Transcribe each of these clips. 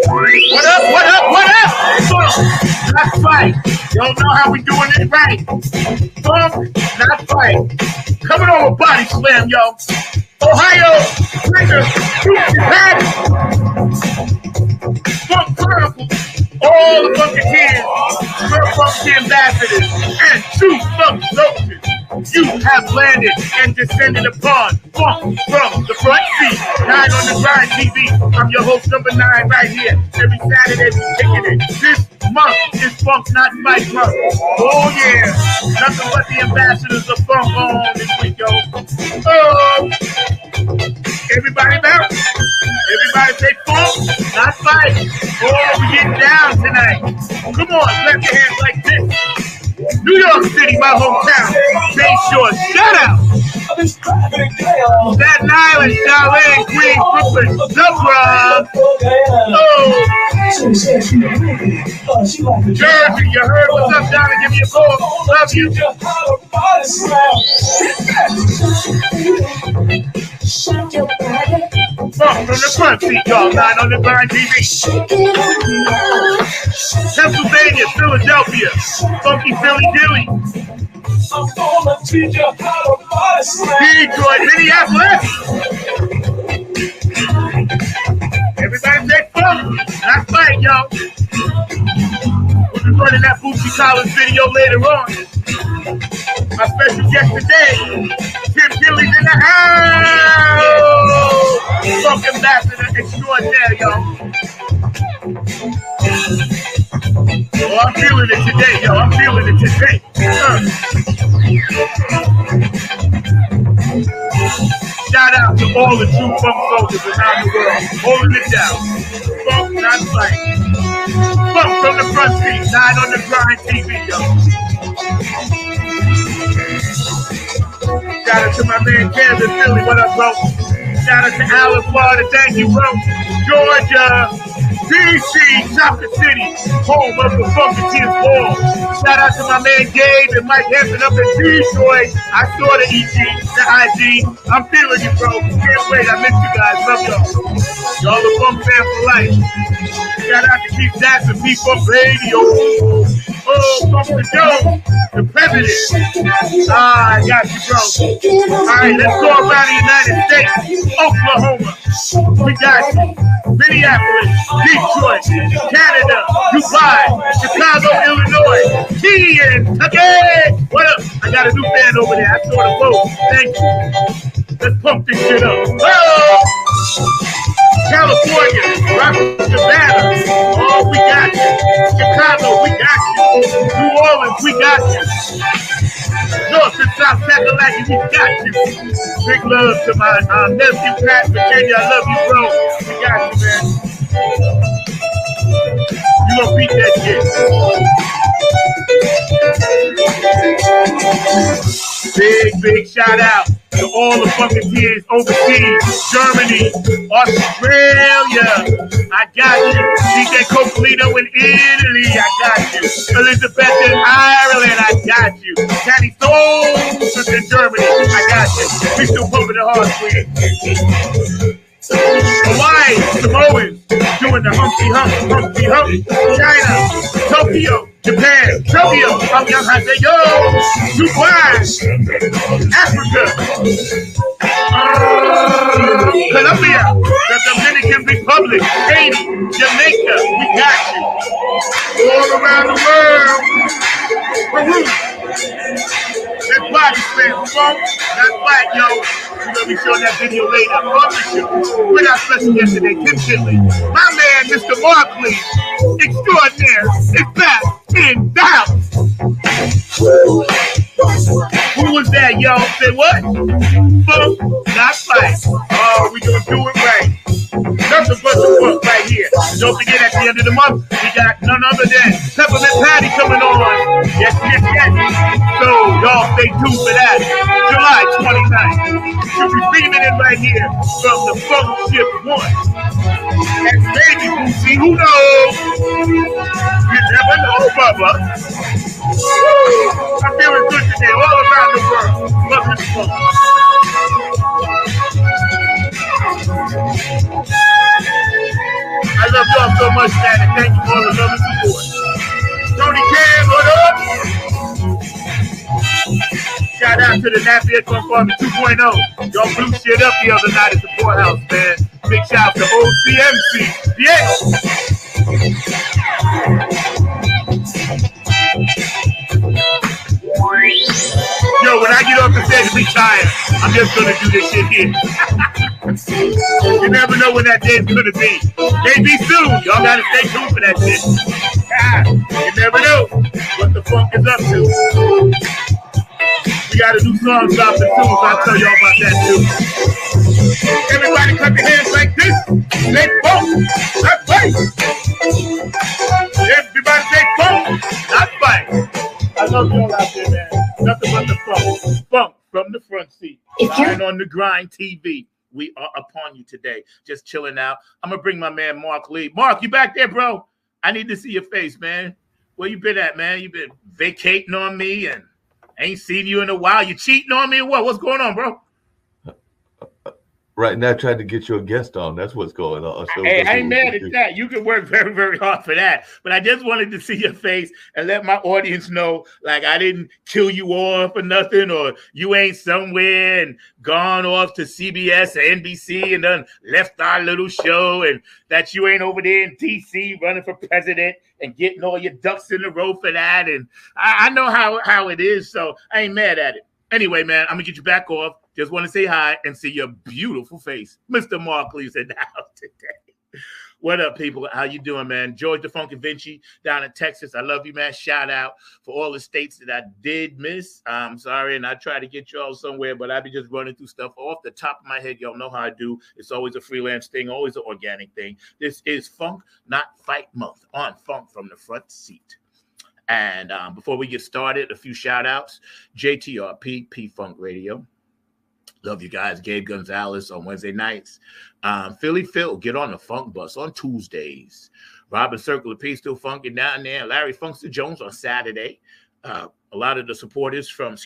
What up, what up, what up? Not fight. Y'all know how we doing it right. Funk, not fight. Coming on with Body Slam, yo. Ohio, Trigger, Patty. Funk Chronicles. All the Funketeers, Funk Ambassadors, and two Funk Soldiers. You have landed and descended upon Funk from the front seat. 9 on the Grind TV. I'm your host, number 9, right here. Every Saturday, we're kicking it. This month is Funk Not Fight Month. Oh, yeah. Nothing but the ambassadors of Funk on this week, yo. Oh, everybody bounce. Everybody say Funk Not Fight. Oh, we getting down tonight. Come on, clap your hands like this. New York City, my hometown. Bay Shore, shout out. Staten Island, Charlotte, Queens, Brooklyn, the Bronx. Oh, Jersey, you heard what's up, Donna? Give me a call. Love you. Funk from the front seat, y'all. 9 on the Grind TV. Pennsylvania, Philadelphia, Funky Philly Dilly. Detroit, Minneapolis. Everybody say Funk, not fight, y'all. We'll be running that Bootsy Collins video later on. My special guest today, Tim Gillies in the house. Funk ambassador extraordinaire, y'all. Oh, I'm feeling it today, yo. I'm feeling it today. Shout out to all the true Funk soldiers around the world, holding it down. Funk not fight. Funk from the front seat, 9 on the Grind TV, yo. Shout out to my man Kansas Philly, what up, bro? Shout out to Allen, Florida, thank you, bro. Georgia, DC, Chocolate City, home of the Funketeers Ball. Shout out to my man Gabe and Mike Hampton up in Detroit. I saw the EG, the IG. I'm feeling you, bro. Can't wait. I miss you guys. Love y'all. Y'all the Funk fan for life. Shout out to Keith Jackson, P-Funk Radio. Oh, Funk the Dome, the president. Ah, I got you, bro. All right, let's go around the United States. Oklahoma, we got you. Minneapolis, Detroit, Canada, Dubai, Chicago, Illinois, Kentucky. What up? I got a new fan over there. I saw the vote. Thank you. Let's pump this shit up. Oh! California, Robert Savannah. Oh, we got you. Chicago, we got you. New Orleans, we got you. North and South Carolina, we got you. Big love to my nephew, Pat Virginia. I love you, bro. We got you, man. You gonna beat that shit. Big shout out to all the Funketeers overseas, Germany, Australia. I got you. DJ Cocolino in Italy. I got you. Elizabeth in Ireland. I got you. Daddy Souls in Germany. I got you. We still pumping the hard for you. Hawaii, Samoans, doing the Humpty Hump. China, Tokyo, Japan, Tokyo, Yo, Dubai, Africa, Colombia, the Dominican Republic, Haiti, Jamaica, we got you. All around the world, Peru. Let's Body Slam, Funk, not fight, yo. We're going to be showing that video later. With our special guest today, Tim Kinley. My man, Mr. Markley, extraordinaire, is back in the house. Who was that, yo? Say what? Funk, not fight. Oh, we going to do it right. Nothing but the book right here. Don't forget, at the end of the month, we got none other than Peppermint Patty coming on. Yes. So, y'all stay tuned for that. July 29th. You'll be beaming in right here from the Funk Ship 1. And maybe we'll see who knows. You never know, Bubba. I'm feeling good today all around the world. Love this funk. I love y'all y'all so much, man, and thank you for all the love and support. Tony Cam, what up? Shout out to the Nappy Funk Army 2.0. Y'all blew shit up the other night at the courthouse, man. Big shout out to OCMC. Yeah. Yo, when I get off the stage and be tired, I'm just gonna do this shit here. You never know when that day's gonna be. Maybe soon. Y'all gotta stay tuned for that shit. You never know what the funk is up to. We got a new song dropping soon, so I'll tell y'all about that too. Everybody clap your hands like this. Say funk, not fight. Everybody say funk, not fight. I love y'all out there, man. Nothing but the funk. Funk from the front seat. And on the Grind TV. We are upon you today. Just chilling out. I'm going to bring my man Mark Lee. Mark, you back there, bro? I need to see your face, man. Where you been at, man? You been vacating on me and ain't seen you in a while. You cheating on me or what? What's going on, bro? Right now, trying to get you a guest on. That's what's going on. So hey, I ain't mad at that. You can work very, very hard for that. But I just wanted to see your face and let my audience know, like, I didn't kill you off or nothing, or you ain't somewhere and gone off to CBS or NBC and done left our little show, and that you ain't over there in D.C. running for president and getting all your ducks in a row for that. And I know how it is, so I ain't mad at it. Anyway, man, I'm going to get you back off. Just want to say hi and see your beautiful face. Mr. Mark Lee's in the house today. What up, people? How you doing, man? George the Funky Vinci down in Texas. I love you, man. Shout out for all the states that I did miss. I'm sorry, and I try to get y'all somewhere, but I be just running through stuff off the top of my head. Y'all know how I do. It's always a freelance thing, always an organic thing. This is Funk Not Fight Month on Funk from the Front Seat. And before we get started, a few shout outs. JTRP, P-Funk Radio. Love you guys. Gabe Gonzalez on Wednesday nights. Philly Phil, get on the Funk Bus on Tuesdays. Robin Circle of Peace still funking down there. Larry Funkster Jones on Saturday. A lot of the supporters from,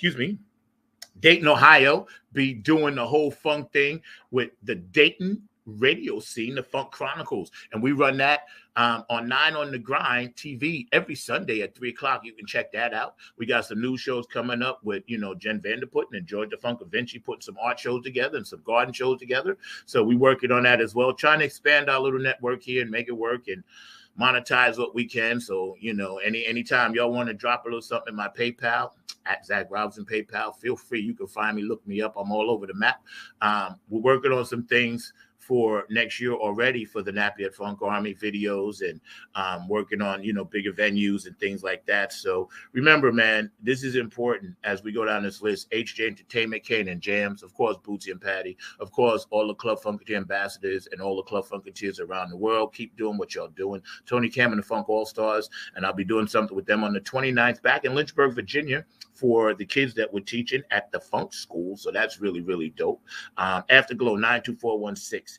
Dayton, Ohio, be doing the whole funk thing with the Dayton radio scene, the Funk Chronicles. And we run that on 9 on the Grind TV every Sunday at 3 o'clock. You can check that out. We got some new shows coming up with, Jen Vanderputten and George the Funk Vinci putting some art shows together and some garden shows together. So we working on that as well, trying to expand our little network here and make it work and monetize what we can. So, anytime y'all want to drop a little something in my PayPal, at Zach Robinson PayPal, feel free. You can find me, look me up. I'm all over the map. We're working on some things for next year already for the Nappy at Funk Army videos and working on, bigger venues and things like that. So remember, man, this is important as we go down this list. HJ Entertainment, Kane and Jams, of course, Bootsy and Patty, of course, all the Club Funketeer ambassadors and all the Club Funketeers around the world. Keep doing what y'all doing. Tony Cam and the Funk All-Stars, and I'll be doing something with them on the 29th back in Lynchburg, Virginia, for the kids that we're teaching at the Funk School. So that's really, really dope. Afterglow 92416.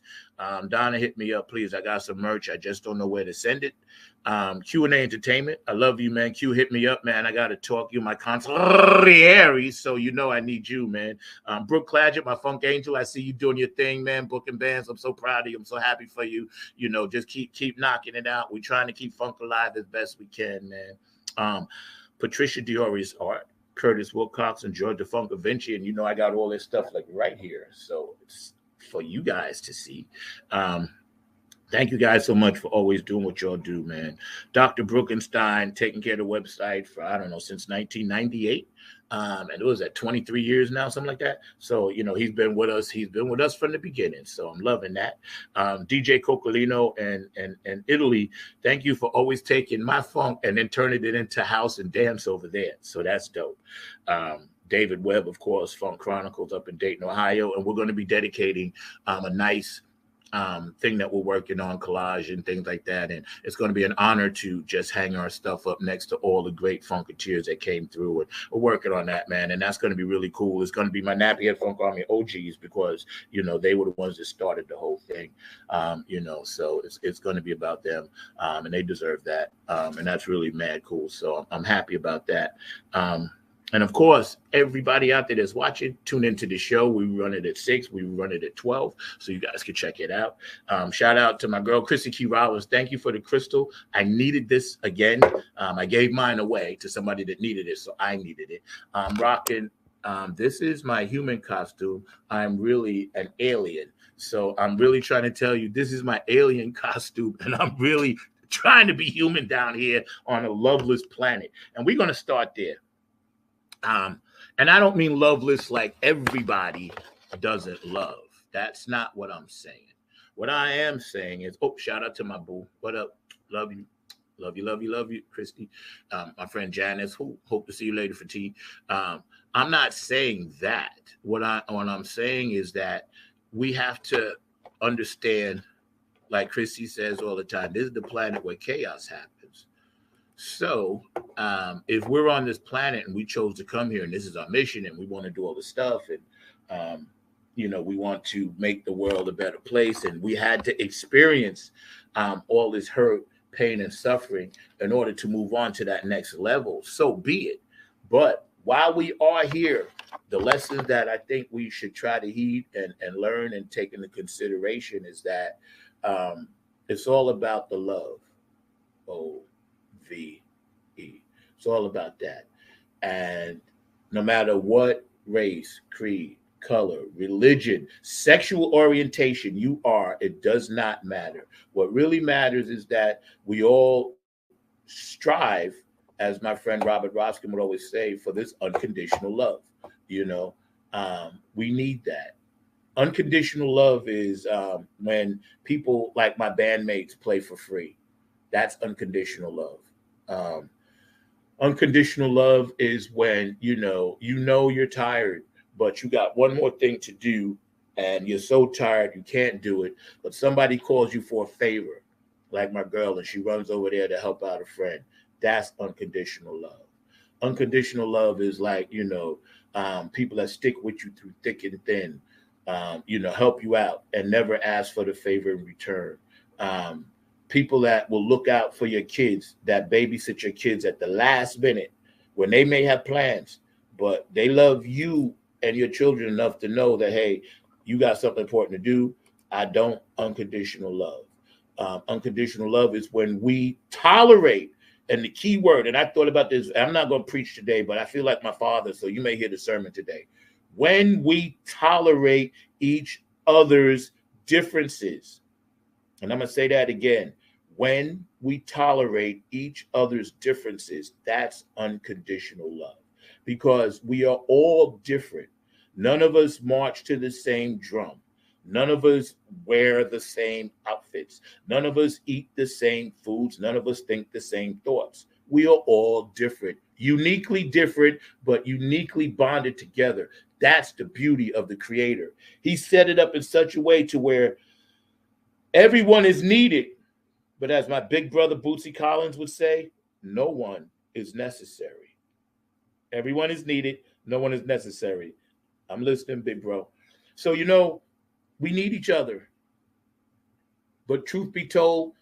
Donna, hit me up, please. I got some merch. I just don't know where to send it. Q&A Entertainment. I love you, man. Q, hit me up, man. I got to talk. You my consigliere, so I need you, man. Brooke Clagett, my Funk Angel. I see you doing your thing, man. Booking bands. I'm so proud of you. I'm so happy for you. Just keep knocking it out. We're trying to keep funk alive as best we can, man. Patricia Diori's art. Curtis Wilcox and George the Funk Vinci, and I got all this stuff like right here, so it's for you guys to see. Thank you guys so much for always doing what y'all do, man. Dr. Brookenstein taking care of the website for since 1998. And it was at 23 years now, something like that. So, he's been with us. He's been with us from the beginning. So I'm loving that. DJ Coccolino and Italy, thank you for always taking my funk and then turning it into house and dance over there. So that's dope. David Webb, of course, Funk Chronicles up in Dayton, Ohio. And we're going to be dedicating a nice thing that we're working on, collage and things like that. And it's going to be an honor to just hang our stuff up next to all the great Funketeers that came through. And we're working on that, man. And that's going to be really cool. It's going to be my Nappy Head Funk Army OGs because, they were the ones that started the whole thing, so it's going to be about them. And they deserve that. And that's really mad cool. So I'm happy about that. And of course, everybody out there that's watching, tune into the show. We run it at 6, we run it at 12, so you guys can check it out. Shout out to my girl, Chrissy Q. Rollins. Thank you for the crystal. I needed this again. I gave mine away to somebody that needed it, so I needed it. I'm rocking. This is my human costume. I'm really an alien. So I'm really trying to tell you, this is my alien costume, and I'm really trying to be human down here on a loveless planet. And we're going to start there. And I don't mean loveless like everybody doesn't love. That's not what I'm saying. What I am saying is, shout out to my boo. What up? Love you. Love you, love you, love you, Christy. My friend Janice, who hope to see you later for tea. I'm not saying that. What I'm saying is that we have to understand, like Christy says all the time, this is the planet where chaos happens. So if we're on this planet and we chose to come here and this is our mission and we want to do all this stuff and, we want to make the world a better place and we had to experience all this hurt, pain, and suffering in order to move on to that next level, so be it. But while we are here, the lessons that I think we should try to heed and learn and take into consideration is that it's all about the love. OVE. It's all about that. And no matter what race, creed, color, religion, sexual orientation you are, it does not matter. What really matters is that we all strive, as my friend Robert Roskin would always say, for this unconditional love. We need that. Unconditional love is when people like my bandmates play for free. That's unconditional love. Unconditional love is when you're tired, but you got one more thing to do and you're so tired you can't do it, but somebody calls you for a favor, like my girl, and she runs over there to help out a friend. That's unconditional love. Unconditional love is like, people that stick with you through thick and thin, help you out and never ask for the favor in return. People that will look out for your kids, that babysit your kids at the last minute when they may have plans, but they love you and your children enough to know that, hey, you got something important to do. I don't. Unconditional love. Unconditional love is when we tolerate, and the key word, and I thought about this, I'm not going to preach today, but I feel like my father, so you may hear the sermon today. When we tolerate each other's differences, and I'm going to say that again, when we tolerate each other's differences, that's unconditional love, because we are all different. None of us march to the same drum. None of us wear the same outfits. None of us eat the same foods. None of us think the same thoughts. We are all different, uniquely different, but uniquely bonded together. That's the beauty of the Creator. He set it up in such a way to where everyone is needed. But as my big brother Bootsy Collins would say, no one is necessary. Everyone is needed. No one is necessary. I'm listening, big bro. So, we need each other. But truth be told,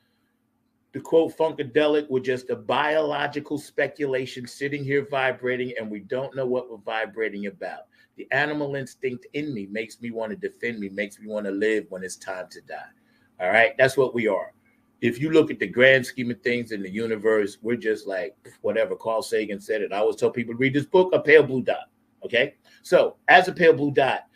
to quote Funkadelic, we're just a biological speculation sitting here vibrating, and we don't know what we're vibrating about. The animal instinct in me makes me want to defend me, makes me want to live when it's time to die. All right? That's what we are. If you look at the grand scheme of things in the universe, we're just like whatever. Carl Sagan said it. I always tell people to read this book, A Pale Blue Dot. Okay? So as a pale blue dot,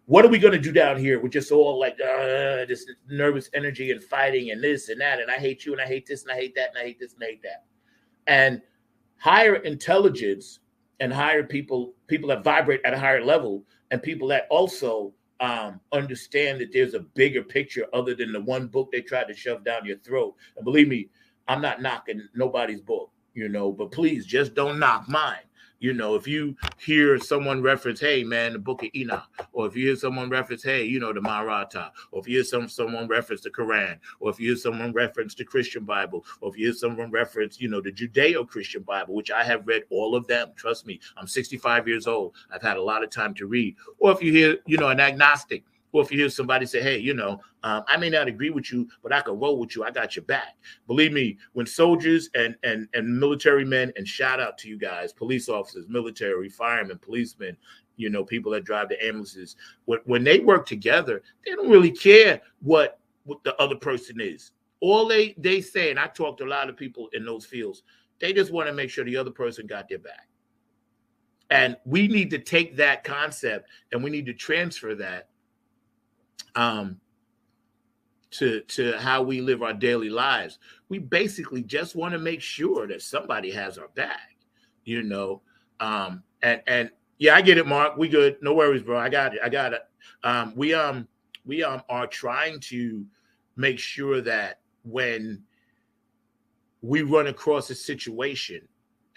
what are we going to do down here? We're just all like this nervous energy and fighting and this and that. And I hate you and I hate this and I hate that and I hate this and I hate that. And higher intelligence and higher people that vibrate at a higher level, and people that also understand that there's a bigger picture other than the one book they tried to shove down your throat. And believe me, I'm not knocking nobody's book, but please just don't knock mine. If you hear someone reference, hey, man, the Book of Enoch, or if you hear someone reference, hey, the Mahabharata, or if you hear someone reference the Quran, or if you hear someone reference the Christian Bible, or if you hear someone reference, the Judeo-Christian Bible, which I have read all of them. Trust me, I'm 65 years old. I've had a lot of time to read. Or if you hear, an agnostic, Or if you hear somebody say, hey, I may not agree with you, but I can roll with you. I got your back. Believe me, when soldiers and military men, and shout out to you guys, police officers, military, firemen, policemen, people that drive the ambulances, when they work together, they don't really care what the other person is. All they say, and I talk to a lot of people in those fields, they just want to make sure the other person got their back. And we need to take that concept and we need to transfer that to how we live our daily lives. We basically just want to make sure that somebody has our back, and yeah, I get it, Mark. We good. No worries, bro. I got it. We are trying to make sure that when we run across a situation,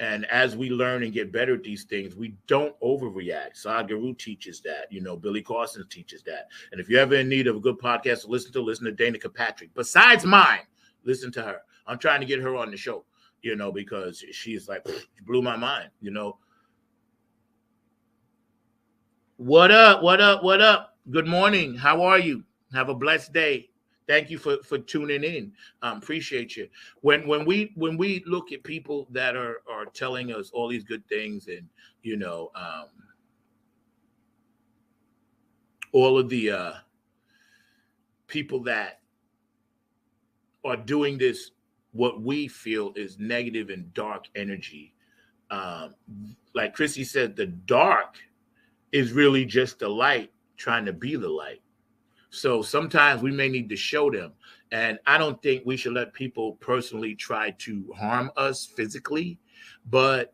and as we learn and get better at these things, we don't overreact. Saad Guru teaches that. Billy Carson teaches that. And if you're ever in need of a good podcast to listen to Danica Patrick. Besides mine, listen to her. I'm trying to get her on the show, because she's like, she blew my mind, What up? What up? What up? Good morning. How are you? Have a blessed day. Thank you for tuning in. Appreciate you. When we look at people that are telling us all these good things, and all of the people that are doing this, what we feel is negative and dark energy. Like Chrissy said, the dark is really just the light trying to be the light. So sometimes we may need to show them. And I don't think we should let people personally try to harm us physically. But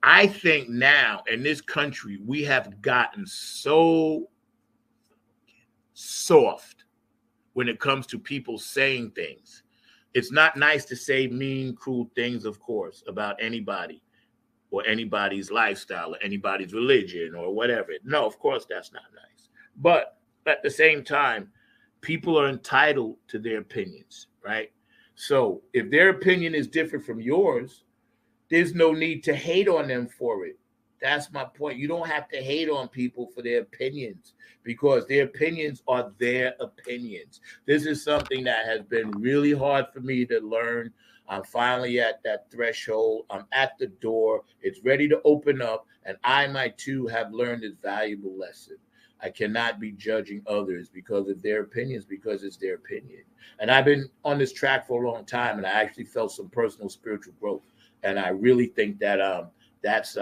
I think now in this country, we have gotten so soft when it comes to people saying things. It's not nice to say mean, cruel things, of course, about anybody or anybody's lifestyle or anybody's religion or whatever. No, of course, that's not nice. But at the same time, people are entitled to their opinions, right? So if their opinion is different from yours, there's no need to hate on them for it. That's my point. You don't have to hate on people for their opinions, because their opinions are their opinions. This is something that has been really hard for me to learn. I'm finally at that threshold. I'm at the door. It's ready to open up. And I might too have learned this valuable lesson. I cannot be judging others because of their opinions, because it's their opinion. And I've been on this track for a long time, and I actually felt some personal spiritual growth. And I really think that that's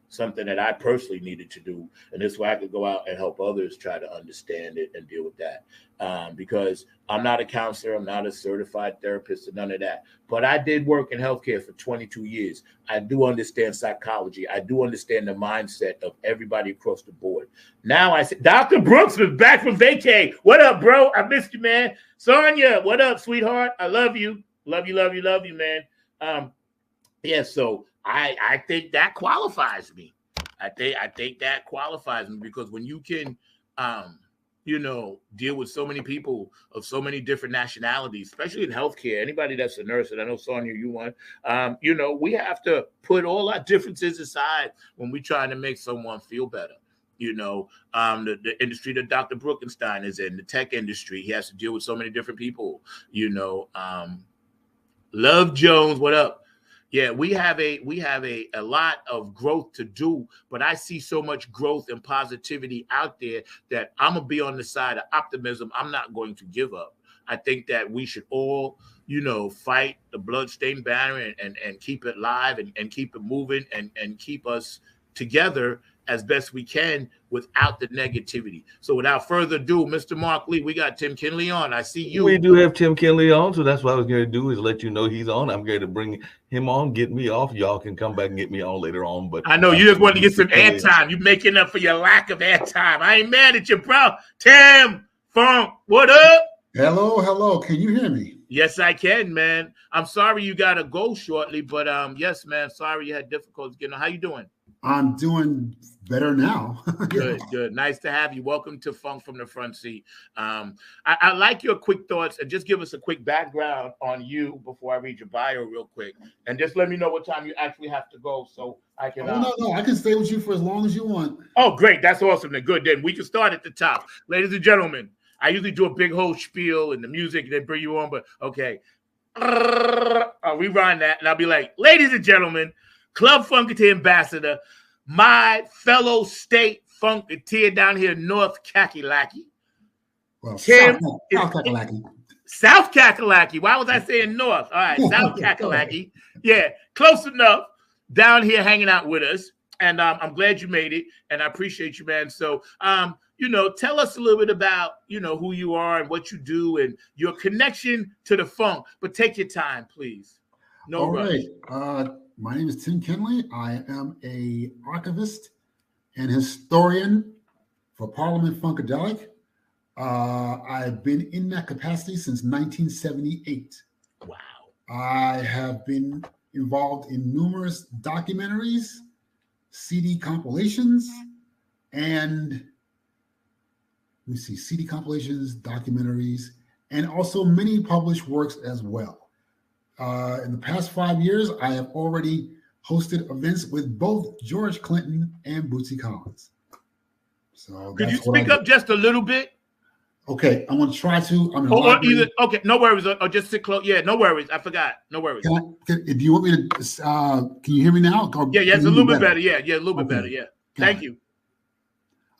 something that I personally needed to do. And this way I could go out and help others try to understand it and deal with that. Because I'm not a counselor, I'm not a certified therapist, or none of that. But I did work in healthcare for 22 years. I do understand psychology. I do understand the mindset of everybody across the board. Now I say, Dr. Brooks was back from vacay. What up, bro? I missed you, man. Sonia, what up, sweetheart? I love you. Love you, love you, love you, man. Yeah, so I think that qualifies me. I think that qualifies me, because when you can deal with so many people of so many different nationalities, especially in healthcare, anybody that's a nurse, and I know, Sonia, you want, we have to put all our differences aside when we're trying to make someone feel better. The industry that Dr. Brookenstein is in, the tech industry, he has to deal with so many different people, Love Jones, what up? Yeah, we have a lot of growth to do, but I see so much growth and positivity out there that I'm going to be on the side of optimism. I'm not going to give up. I think that we should all, fight the bloodstained banner and keep it live and keep it moving and keep us together as best we can without the negativity. So without further ado, Mr. Mark Lee, we got Tim Kinley on. I see you. We do have Tim Kinley on, so that's what I was going to do, is let you know he's on. I'm going to bring him on, get me off. Y'all can come back and get me on later on. But I know you just want to get some airtime. You're making up for your lack of airtime. I ain't mad at you, bro. Tim Funk, what up? Hello. Can you hear me? Yes, I can, man. I'm sorry you got to go shortly, but yes, man. Sorry you had difficulties getting on. How you doing? I'm doing better now. Good, good. Nice to have you. Welcome to Funk from the Front Seat. I like your quick thoughts, and just give us a quick background on you before I read your bio real quick, and just let me know what time you actually have to go so I can. No, I can stay with you for as long as you want. Oh, great. That's awesome. Then good. Then we can start at the top. Ladies and gentlemen, I usually do a big whole spiel and the music, and they bring you on, but okay. I'll rewind that, and I'll be like, ladies and gentlemen, Club Funketeer ambassador, my fellow state Funketeer down here in North Kakalaki. Well, South Kakalaki. South Kakalaki. Why was I saying North? All right, South Kakalaki. Yeah, close enough. Down here hanging out with us. And I'm glad you made it, and I appreciate you, man. So, tell us a little bit about, who you are and what you do and your connection to the funk. But take your time, please. No rush. Right. My name is Tim Kenley. I am a archivist and historian for Parliament Funkadelic. I've been in that capacity since 1978. Wow. I have been involved in numerous documentaries, CD compilations, and CD compilations, documentaries, and also many published works as well. In the past 5 years, I have already hosted events with both George Clinton and Bootsy Collins. So could you speak up just a little bit? Okay, I'm going to try to. Okay, no worries. Or just sit close. Yeah, no worries. I forgot. No worries. Do you want me to? Can you hear me now? Yeah, it's a little bit better. Yeah, a little bit better. Yeah. Thank you.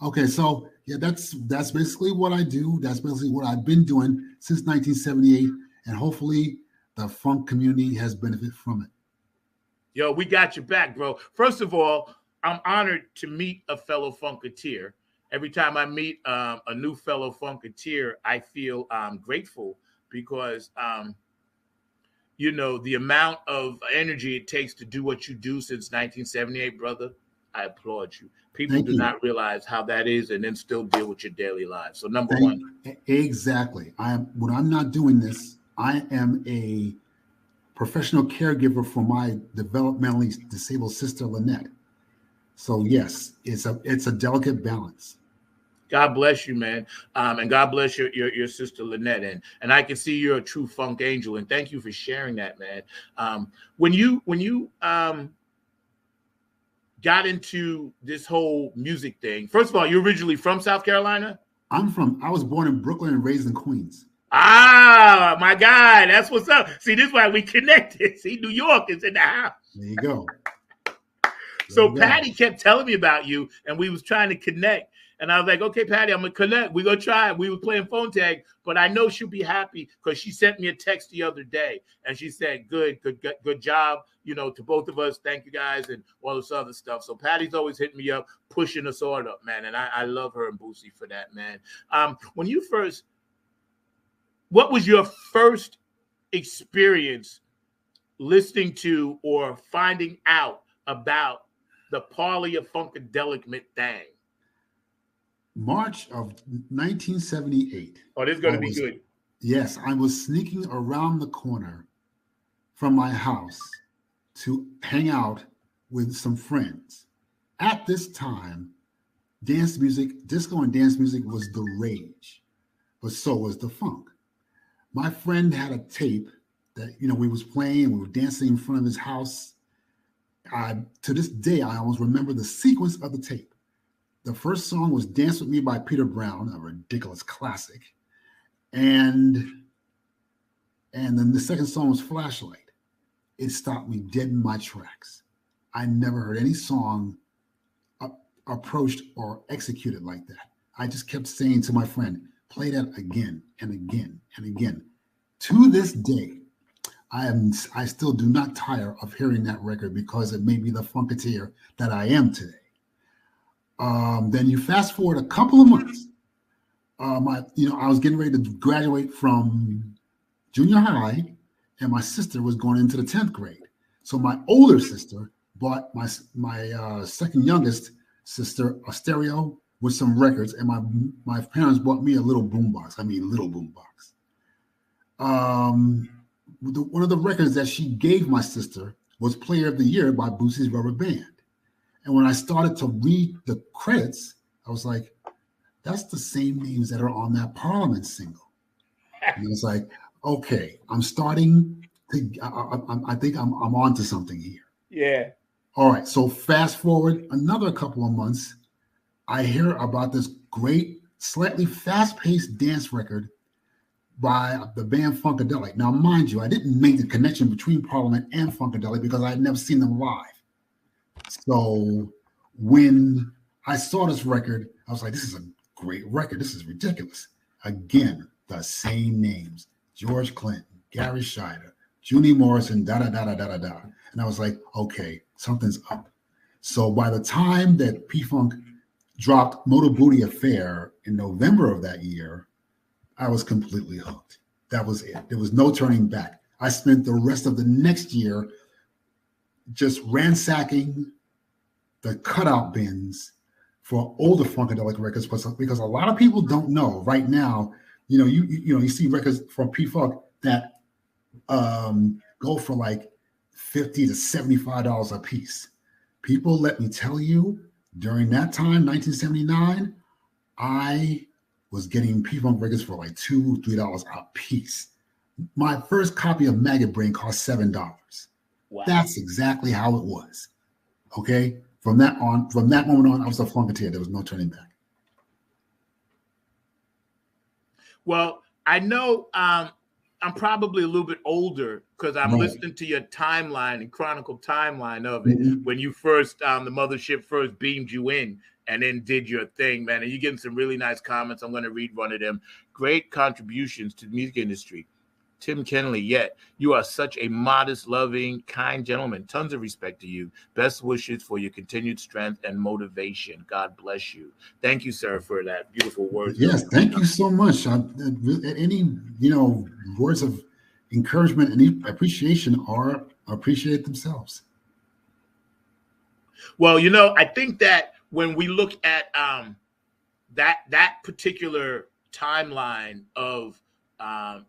Okay, so yeah, that's basically what I do. That's basically what I've been doing since 1978, and hopefully the funk community has benefited from it. Yo, we got your back, bro. First of all, I'm honored to meet a fellow Funketeer. Every time I meet a new fellow Funketeer, I feel grateful because, the amount of energy it takes to do what you do since 1978, brother, I applaud you. People do not realize how that is and then still deal with your daily lives. So number one. Exactly. When I'm not doing this, I am a professional caregiver for my developmentally disabled sister, Lynette. So yes, it's a delicate balance. God bless you, man. And God bless your sister Lynette. And I can see you're a true funk angel. And thank you for sharing that, man. When you got into this whole music thing, first of all, you're originally from South Carolina? I was born in Brooklyn and raised in Queens. Ah, my God, that's what's up. See, this is why we connected. See, New York is in the house. There you go. So Patty kept telling me about you, and we was trying to connect. And I was like, okay, Patty, I'm going to connect. We're going to try it. We were playing phone tag, but I know she'll be happy because she sent me a text the other day. And she said, good job, to both of us. Thank you, guys, and all this other stuff. So Patty's always hitting me up, pushing us all up, man. And I love her and Boosie for that, man. What was your first experience listening to or finding out about the Parley of Funkadelic thing? March of 1978. Oh, this is going to be good. Yes, I was sneaking around the corner from my house to hang out with some friends. At this time, disco and dance music was the rage, but so was the funk. My friend had a tape that, we was playing, we were dancing in front of his house. To this day, I almost remember the sequence of the tape. The first song was Dance With Me by Peter Brown, a ridiculous classic. And then the second song was Flashlight. It stopped me dead in my tracks. I never heard any song approached or executed like that. I just kept saying to my friend, play that again and again and again. To this day, I still do not tire of hearing that record because it made me the Funketeer that I am today. Then you fast forward a couple of months. I was getting ready to graduate from junior high, and my sister was going into the 10th grade. So my older sister bought my second youngest sister a stereo with some records, and my parents bought me a little boombox. One of the records that she gave my sister was Player of the Year by Boosie's Rubber Band. And when I started to read the credits, I was like, that's the same names that are on that Parliament single. And I was like, okay, I'm starting to, I think I'm onto something here. Yeah. All right. So fast forward another couple of months, I hear about this great, slightly fast-paced dance record by the band Funkadelic. Now, mind you, I didn't make the connection between Parliament and Funkadelic because I had never seen them live. So when I saw this record, I was like, this is a great record. This is ridiculous. Again, the same names: George Clinton, Gary Scheider, Junie Morrison, da-da-da-da-da-da-da. And I was like, okay, something's up. So by the time that P-Funk dropped Motor Booty Affair in November of that year, I was completely hooked. That was it. There was no turning back. I spent the rest of the next year just ransacking the cutout bins for older Funkadelic records, because a lot of people don't know right now. You see records from P-Funk that go for like $50 to $75 a piece. People, let me tell you, during that time, 1979, I was getting P-Funk records for like $2, $3 a piece. My first copy of Maggot Brain cost $7. Wow. That's exactly how it was. Okay. From that moment on, I was a Funketeer. There was no turning back. Well, I know I'm probably a little bit older because I'm listening to your timeline and chronicle timeline of it when you first, the mothership first beamed you in and then did your thing, man. And you're getting some really nice comments. I'm going to read one of them. Great contributions to the music industry. Tim Kenley, yet you are such a modest, loving, kind gentleman. Tons of respect to you. Best wishes for your continued strength and motivation. God bless you. Thank you, sir, for that beautiful words. Yes, thank you so much. Any words of encouragement and appreciation appreciate themselves. Well, I think that when we look at that particular timeline of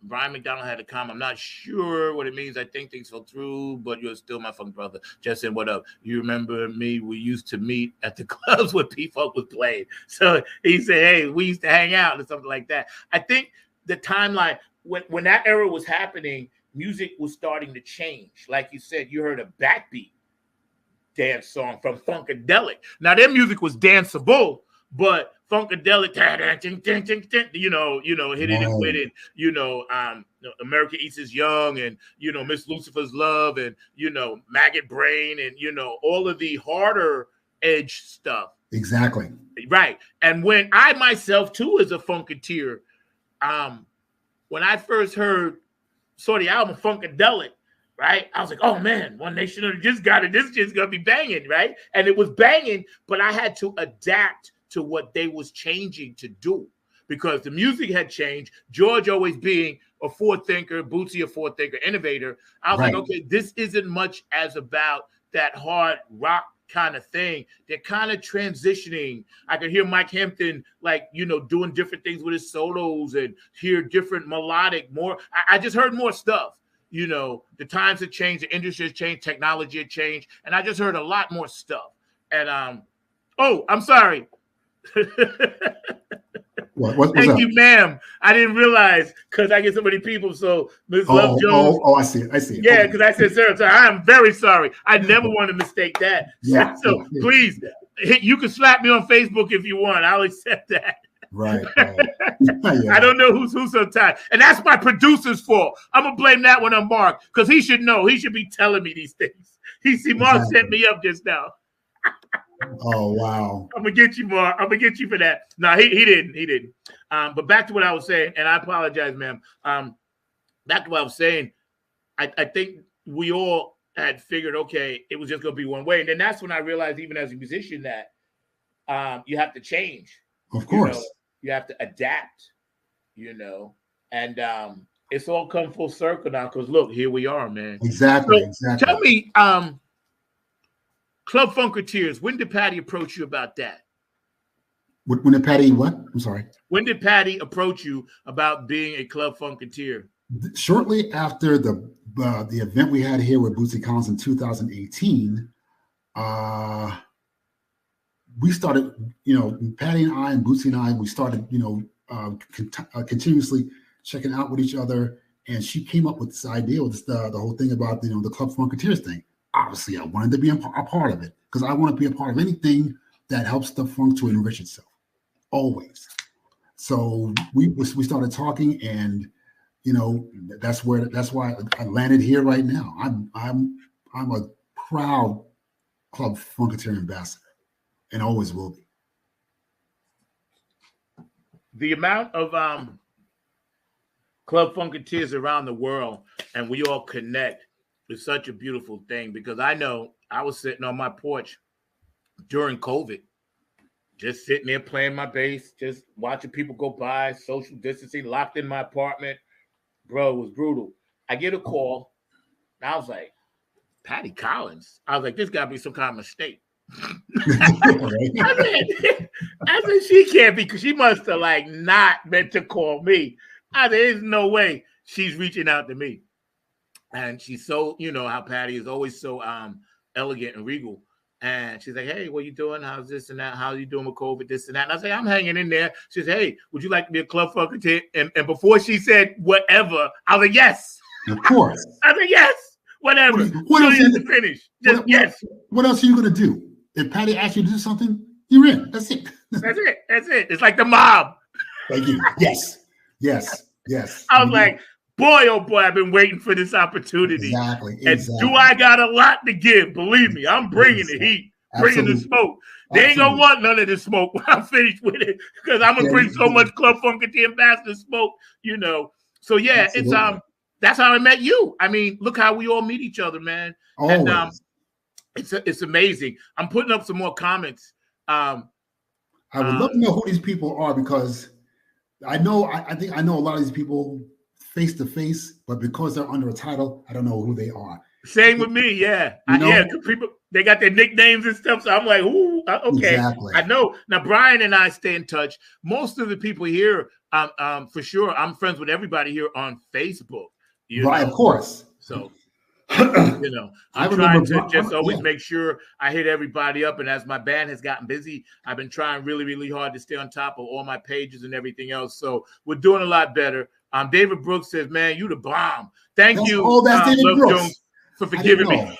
Brian McDonald had a comment. I'm not sure what it means. I think things fell through, but you're still my funk brother. Justin, what up? You remember me? We used to meet at the clubs where P-Funk was playing. So he said, hey, we used to hang out or something like that. I think the timeline, when that era was happening, music was starting to change. Like you said, you heard a backbeat dance song from Funkadelic. Now, their music was danceable, but Funkadelic, hit it and quit it. America Eats Is Young, and Miss Lucifer's Love, and Maggot Brain, and all of the harder edge stuff. Exactly. Right. And when I myself too, as a Funketeer, when I first heard the album Funkadelic, right, I was like, oh man, One Nation of just got it. This just gonna be banging, right? And it was banging, but I had to adapt to what they was changing to do because the music had changed. George always being a forward thinker, Bootsy a forward thinker, innovator. I was like, okay, this isn't much as about that hard rock kind of thing. They're kind of transitioning. I could hear Mike Hampton, doing different things with his solos and hear different melodic more. I just heard more stuff. The times had changed, the industry has changed, technology had changed, and I just heard a lot more stuff. And I'm sorry. Thank you, ma'am. I didn't realize because I get so many people. So Ms. Love Jones. Oh, I see it. Yeah, because I said, sir, I am very sorry. I never want to mistake that. Yeah, so please, you can slap me on Facebook if you want. I'll accept that. Right. I don't know who's sometimes. And that's my producer's fault. I'm going to blame that one on Mark because he should know. He should be telling me these things. Mark set me up just now. Oh, wow. I'm going to get you, Mark. I'm going to get you for that. No, he didn't. But back to what I was saying, and I apologize, ma'am. Back to what I was saying, I think we all had figured, okay, it was just going to be one way. And then that's when I realized, even as a musician, that you have to change. Of course. You have to adapt, and it's all come full circle now because, look, here we are, man. Exactly. Tell me, Club Funketeers, when did Patty approach you about that? When did Patty what? I'm sorry. When did Patty approach you about being a Club Funketeer? Shortly after the event we had here with Bootsy Collins in 2018, we started, Patty and I and Bootsy and I, we started, continuously checking out with each other. And she came up with this idea with the whole thing about, the Club Funketeers thing. Obviously, I wanted to be a part of it because I want to be a part of anything that helps the funk to enrich itself, always. So we started talking, and that's why I landed here right now. I'm a proud Club Funketeer ambassador, and always will be. The amount of Club Funketeers around the world, and we all connect, is such a beautiful thing, because I know I was sitting on my porch during COVID, just sitting there playing my bass, just watching people go by, social distancing, locked in my apartment. Bro, it was brutal. I get a call, and I was like, Patty Collins. I was like, this got to be some kind of mistake. I said, she can't be, because she must have not meant to call me. I said, there's no way she's reaching out to me. And she's so, how Patty is always so elegant and regal. And she's like, hey, what you doing? How's this and that? How are you doing with COVID, this and that? And I say, I'm hanging in there. She said, hey, would you like to be a Club Funketeer? And before she said whatever, I was like, yes. Of course. I said, yes, whatever. What else to finish? Just yes. What else are you going to do? If Patty asks you to do something, you're in. That's it. That's it. It's like the mob. Thank you. Yes. I was like, boy, oh boy, I've been waiting for this opportunity. Exactly. And do I got a lot to give? Believe me, I'm bringing the heat, bringing the smoke. They ain't gonna want none of this smoke when I'm finished with it, because I'm gonna bring so much Club Funketeer ambassador smoke, So yeah, absolutely. That's how I met you. I mean, look how we all meet each other, man. Always. And it's amazing. I'm putting up some more comments. I would love to know who these people are, because I think I know a lot of these people face to face, but because they're under a title, I don't know who they are. Same with me, yeah. People, they got their nicknames and stuff, so I'm like, ooh, okay. Exactly. I know. Now, Brian and I stay in touch. Most of the people here, for sure, I'm friends with everybody here on Facebook. Right, of course. So, I'm trying to just always make sure I hit everybody up. And as my band has gotten busy, I've been trying really, really hard to stay on top of all my pages and everything else. So we're doing a lot better. David Brooks says, man, you the bomb. Thank you, that's David Love Brooks. Jones, for forgiving me.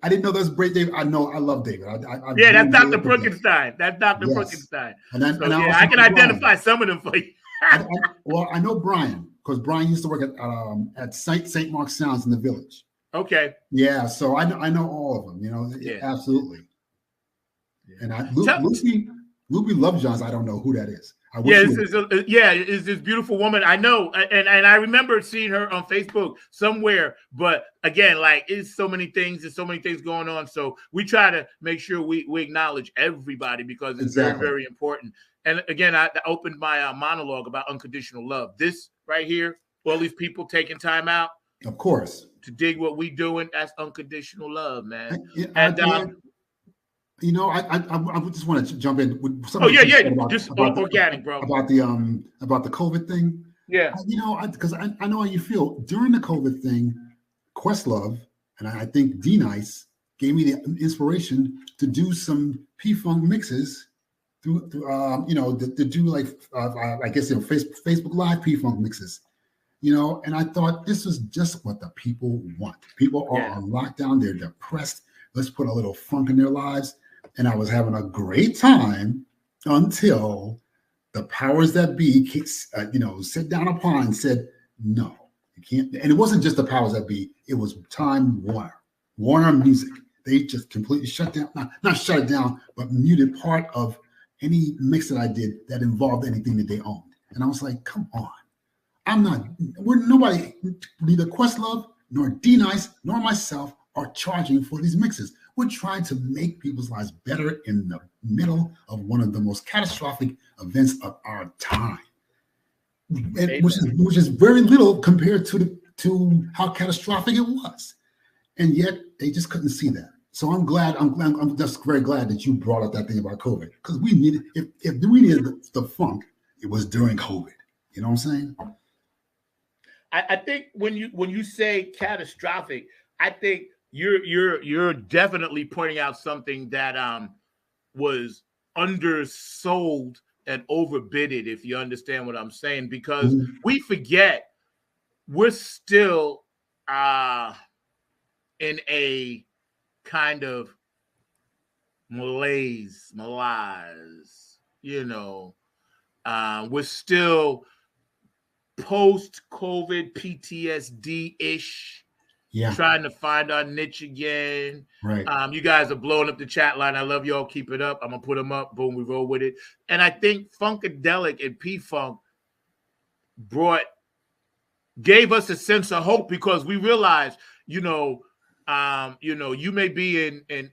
I didn't know that's great, David. I love David. That's Dr. Brookenstein. That's Dr. Brookenstein. I can identify some of them for you. I know Brian, because Brian used to work at St. Mark's Sounds in the Village. Okay. Yeah, so I know all of them. Absolutely. Yeah. And Lucy Lovejohns, I don't know who that is. It's this beautiful woman. I know, and I remember seeing her on Facebook somewhere. But again, it's so many things. There's so many things going on. So we try to make sure we acknowledge everybody, because it's very, very important. And again, I opened my monologue about unconditional love. This right here, all these people taking time out, of course, to dig what we doing. That's unconditional love, man. I just want to jump in with something. Just organic, bro. About the COVID thing. Yeah. Because I know how you feel during the COVID thing. Questlove and I think D-Nice gave me the inspiration to do some P-Funk mixes to do I guess Facebook Live P-Funk mixes. And I thought this was just what the people want. People are on lockdown. They're depressed. Let's put a little funk in their lives. And I was having a great time until the powers that be, sit down upon and said, no, you can't. And it wasn't just the powers that be. It was Time Warner Music. They just completely shut down, not shut it down, but muted part of any mix that I did that involved anything that they owned. And I was like, come on. Nobody, neither Questlove nor D-Nice nor myself are charging for these mixes. We're trying to make people's lives better in the middle of one of the most catastrophic events of our time, which is very little compared to how catastrophic it was, and yet they just couldn't see that. So I'm just very glad that you brought up that thing about COVID, because we needed, if we needed the funk, it was during COVID. You know what I'm saying? I think when you say catastrophic, I think you're definitely pointing out something that was undersold and overbidded, if you understand what I'm saying, because we forget we're still in a kind of malaise, you know. We're still post-COVID PTSD-ish, trying to find our niche again. Right. You guys are blowing up the chat line. I love y'all. Keep it up. I'm gonna put them up. Boom, we roll with it. And I think Funkadelic and P-Funk gave us a sense of hope, because we realized, you know, you may be in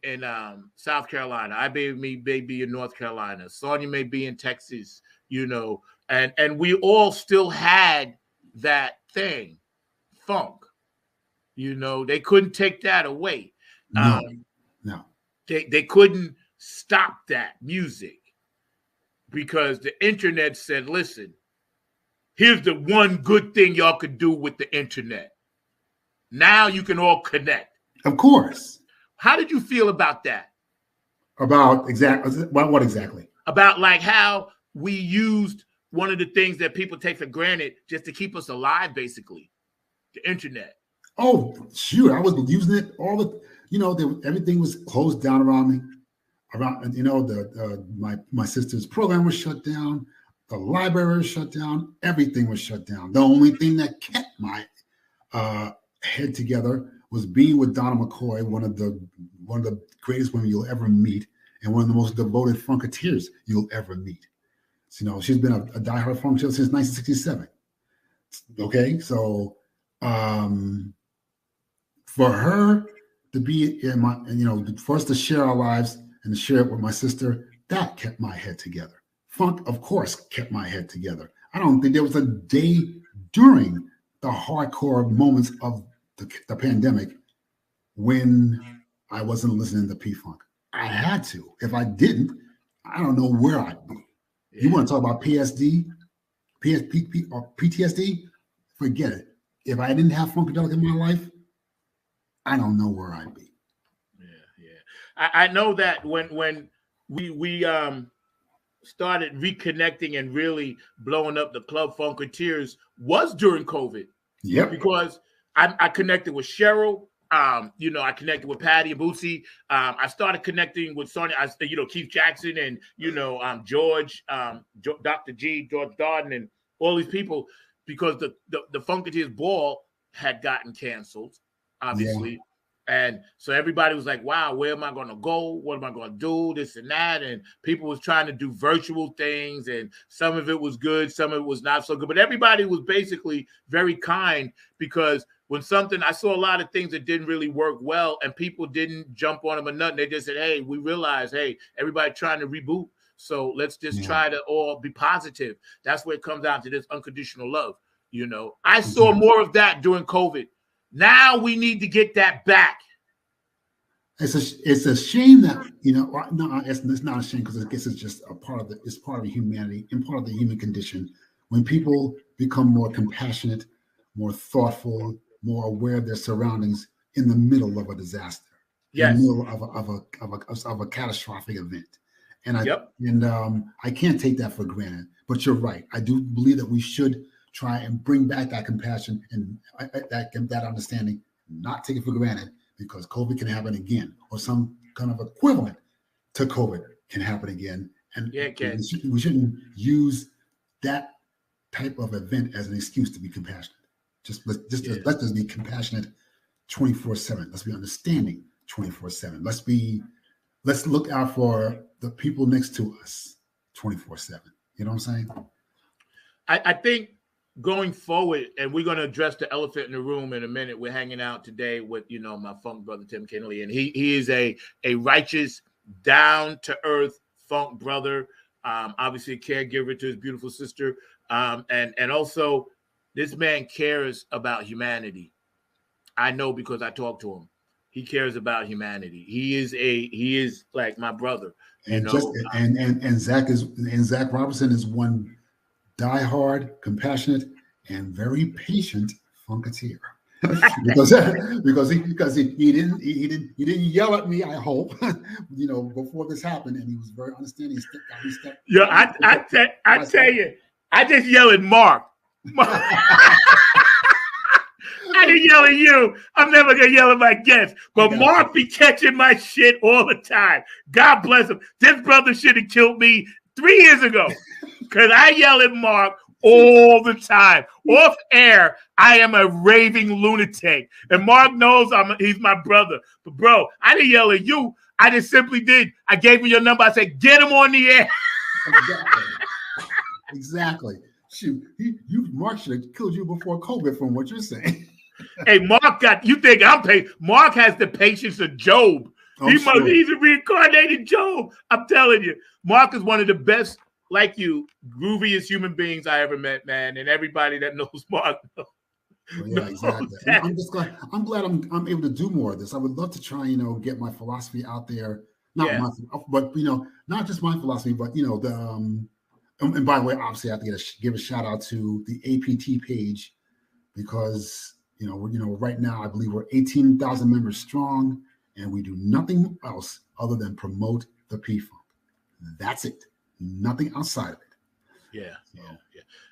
South Carolina. I may be in North Carolina. Sonya may be in Texas, you know, and we all still had that thing, funk. You know, they couldn't take that away. No. They couldn't stop that music, because the internet said, listen, here's the one good thing y'all could do with the internet. Now you can all connect. Of course. How did you feel about that? About what exactly? About like how we used one of the things that people take for granted just to keep us alive, basically, the internet. Oh, shoot. I was using it all the, you know, everything was closed down around me. You know, my sister's program was shut down. The library was shut down. Everything was shut down. The only thing that kept my head together was being with Donna McCoy, one of the greatest women you'll ever meet, and one of the most devoted Funketeers you'll ever meet. So, you know, she's been a diehard Funketeer since 1967. Okay, so for her to be in my, and you know, for us to share our lives and to share it with my sister, that kept my head together. Funk, of course, kept my head together. I don't think there was a day during the hardcore moments of the pandemic when I wasn't listening to P-Funk. I had to. If I didn't, I don't know where I'd be. Yeah. You want to talk about PTSD? Forget it. If I didn't have Funkadelic in my life, I don't know where I'd be. Yeah. I know that when we started reconnecting and really blowing up the Club Funketeers was during COVID. Yep. Because I connected with Cheryl. You know, I connected with Patty and Bootsy. I started connecting with Sonya, Keith Jackson and, George, Dr. G, George Darden, and all these people, because the Funketeers ball had gotten canceled, obviously. Yeah. And so everybody was like, wow, where am I going to go? What am I going to do? This and that. And people was trying to do virtual things. And some of it was good. Some of it was not so good. But everybody was basically very kind, because when I saw a lot of things that didn't really work well, and people didn't jump on them or nothing. They just said, hey, we realize, hey, everybody trying to reboot. So let's just try to all be positive. That's where it comes down to, this unconditional love. You know, I saw more of that during COVID. Now we need to get that back. It's a shame that, no, it's not a shame, because I guess it's just it's part of humanity and part of the human condition. When people become more compassionate, more thoughtful, more aware of their surroundings in the middle of a disaster, in the middle of a catastrophic event. And I can't take that for granted. But you're right. I do believe that we should try and bring back that compassion and that understanding, not take it for granted, because COVID can happen again, or some kind of equivalent to COVID can happen again. And we shouldn't use that type of event as an excuse to be compassionate. Let's just be compassionate 24/7. Let's be understanding 24/7. Let's look out for the people next to us 24/7. You know what I'm saying? I think going forward, and we're going to address the elephant in the room in a minute. We're hanging out today with, my funk brother, Tim Kinley, and he is a righteous, down-to-earth funk brother, obviously a caregiver to his beautiful sister, and also this man cares about humanity. I know, because I talk to him. He cares about humanity. He is like my brother. And Zach Robinson is one diehard, compassionate, and very patient Funketeer. because he didn't yell at me. I hope before this happened, and he was very understanding. Yeah, I tell you, I just yell at Mark. I didn't yell at you. I'm never gonna yell at my guests, but Mark be catching my shit all the time. God bless him. This brother should have killed me 3 years ago because I yell at Mark all the time. Off air, I am a raving lunatic. And Mark knows he's my brother. But bro, I didn't yell at you. I just simply did. I gave him your number. I said, get him on the air. Exactly. Shoot, Mark should have killed you before COVID from what you're saying. Hey, Mark you think I'm paid. Mark has the patience of Job. He's a reincarnated Job. I'm telling you. Mark is one of the best, like you, grooviest human beings I ever met, man. And everybody that knows Mark knows. Yeah, exactly. I'm glad I'm able to do more of this. I would love to try, get my philosophy out there. But not just my philosophy, but and by the way, obviously I have to give a shout out to the APT page because right now I believe we're 18,000 members strong, and we do nothing else other than promote the P-Funk. That's it. Nothing outside of it. Yeah.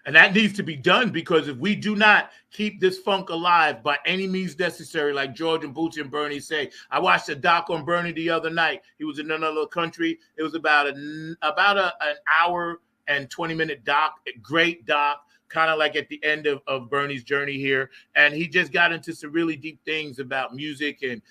And that needs to be done because if we do not keep this funk alive by any means necessary, like George and Bootsy and Bernie say. I watched a doc on Bernie the other night. He was in another country. It was about an hour and 20-minute doc, a great doc, kind of like at the end of Bernie's journey here. And he just got into some really deep things about music and,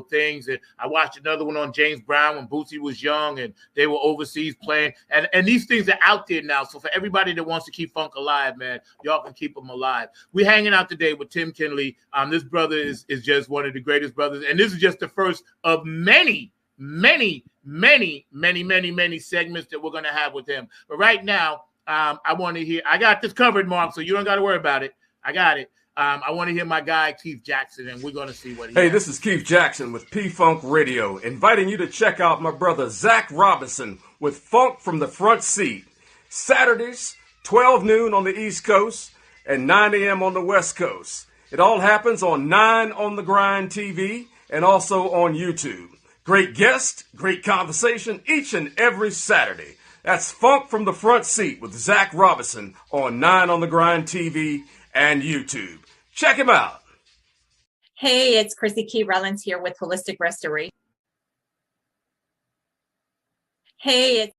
things. And I watched another one on James Brown when Bootsy was young and they were overseas playing. And these things are out there now. So for everybody that wants to keep funk alive, man, y'all can keep them alive. We're hanging out today with Tim Kinley. This brother is just one of the greatest brothers. And this is just the first of many segments that we're going to have with him. But right now, I want to hear, I got this covered, Mark, so you don't got to worry about it. I got it. I want to hear my guy, Keith Jackson, and we're going to see what he has. This is Keith Jackson with P-Funk Radio, inviting you to check out my brother Zach Robinson with Funk from the Front Seat. Saturdays, 12 noon on the East Coast and 9 a.m. on the West Coast. It all happens on 9 on the Grind TV and also on YouTube. Great guest, great conversation each and every Saturday. That's Funk from the Front Seat with Zach Robinson on 9 on the Grind TV and YouTube. Check him out. Hey, it's Chrissy Key Rollins here with Holistic Restoration. Okay.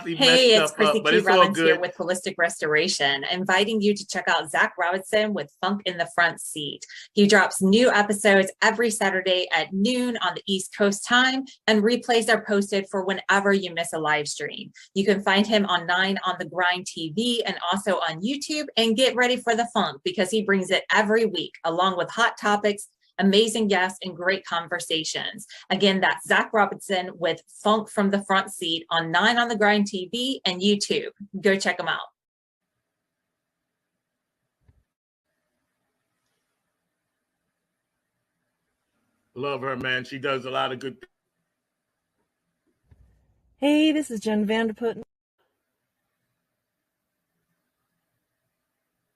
Hey, it's Chrissy Key Rollins here with Holistic Restoration, inviting you to check out Zach Robinson with Funk in the Front Seat. He drops new episodes every Saturday at noon on the East Coast time, and replays are posted for whenever you miss a live stream. You can find him on 9 on the Grind TV and also on YouTube, and get ready for the funk because he brings it every week, along with hot topics, amazing guests, and great conversations. Again, that's Zach Robinson with Funk from the Front Seat on 9 on the Grind TV and YouTube. Go check them out. Love her, man. She does a lot of good things. Hey, this is Jen Vanderputten.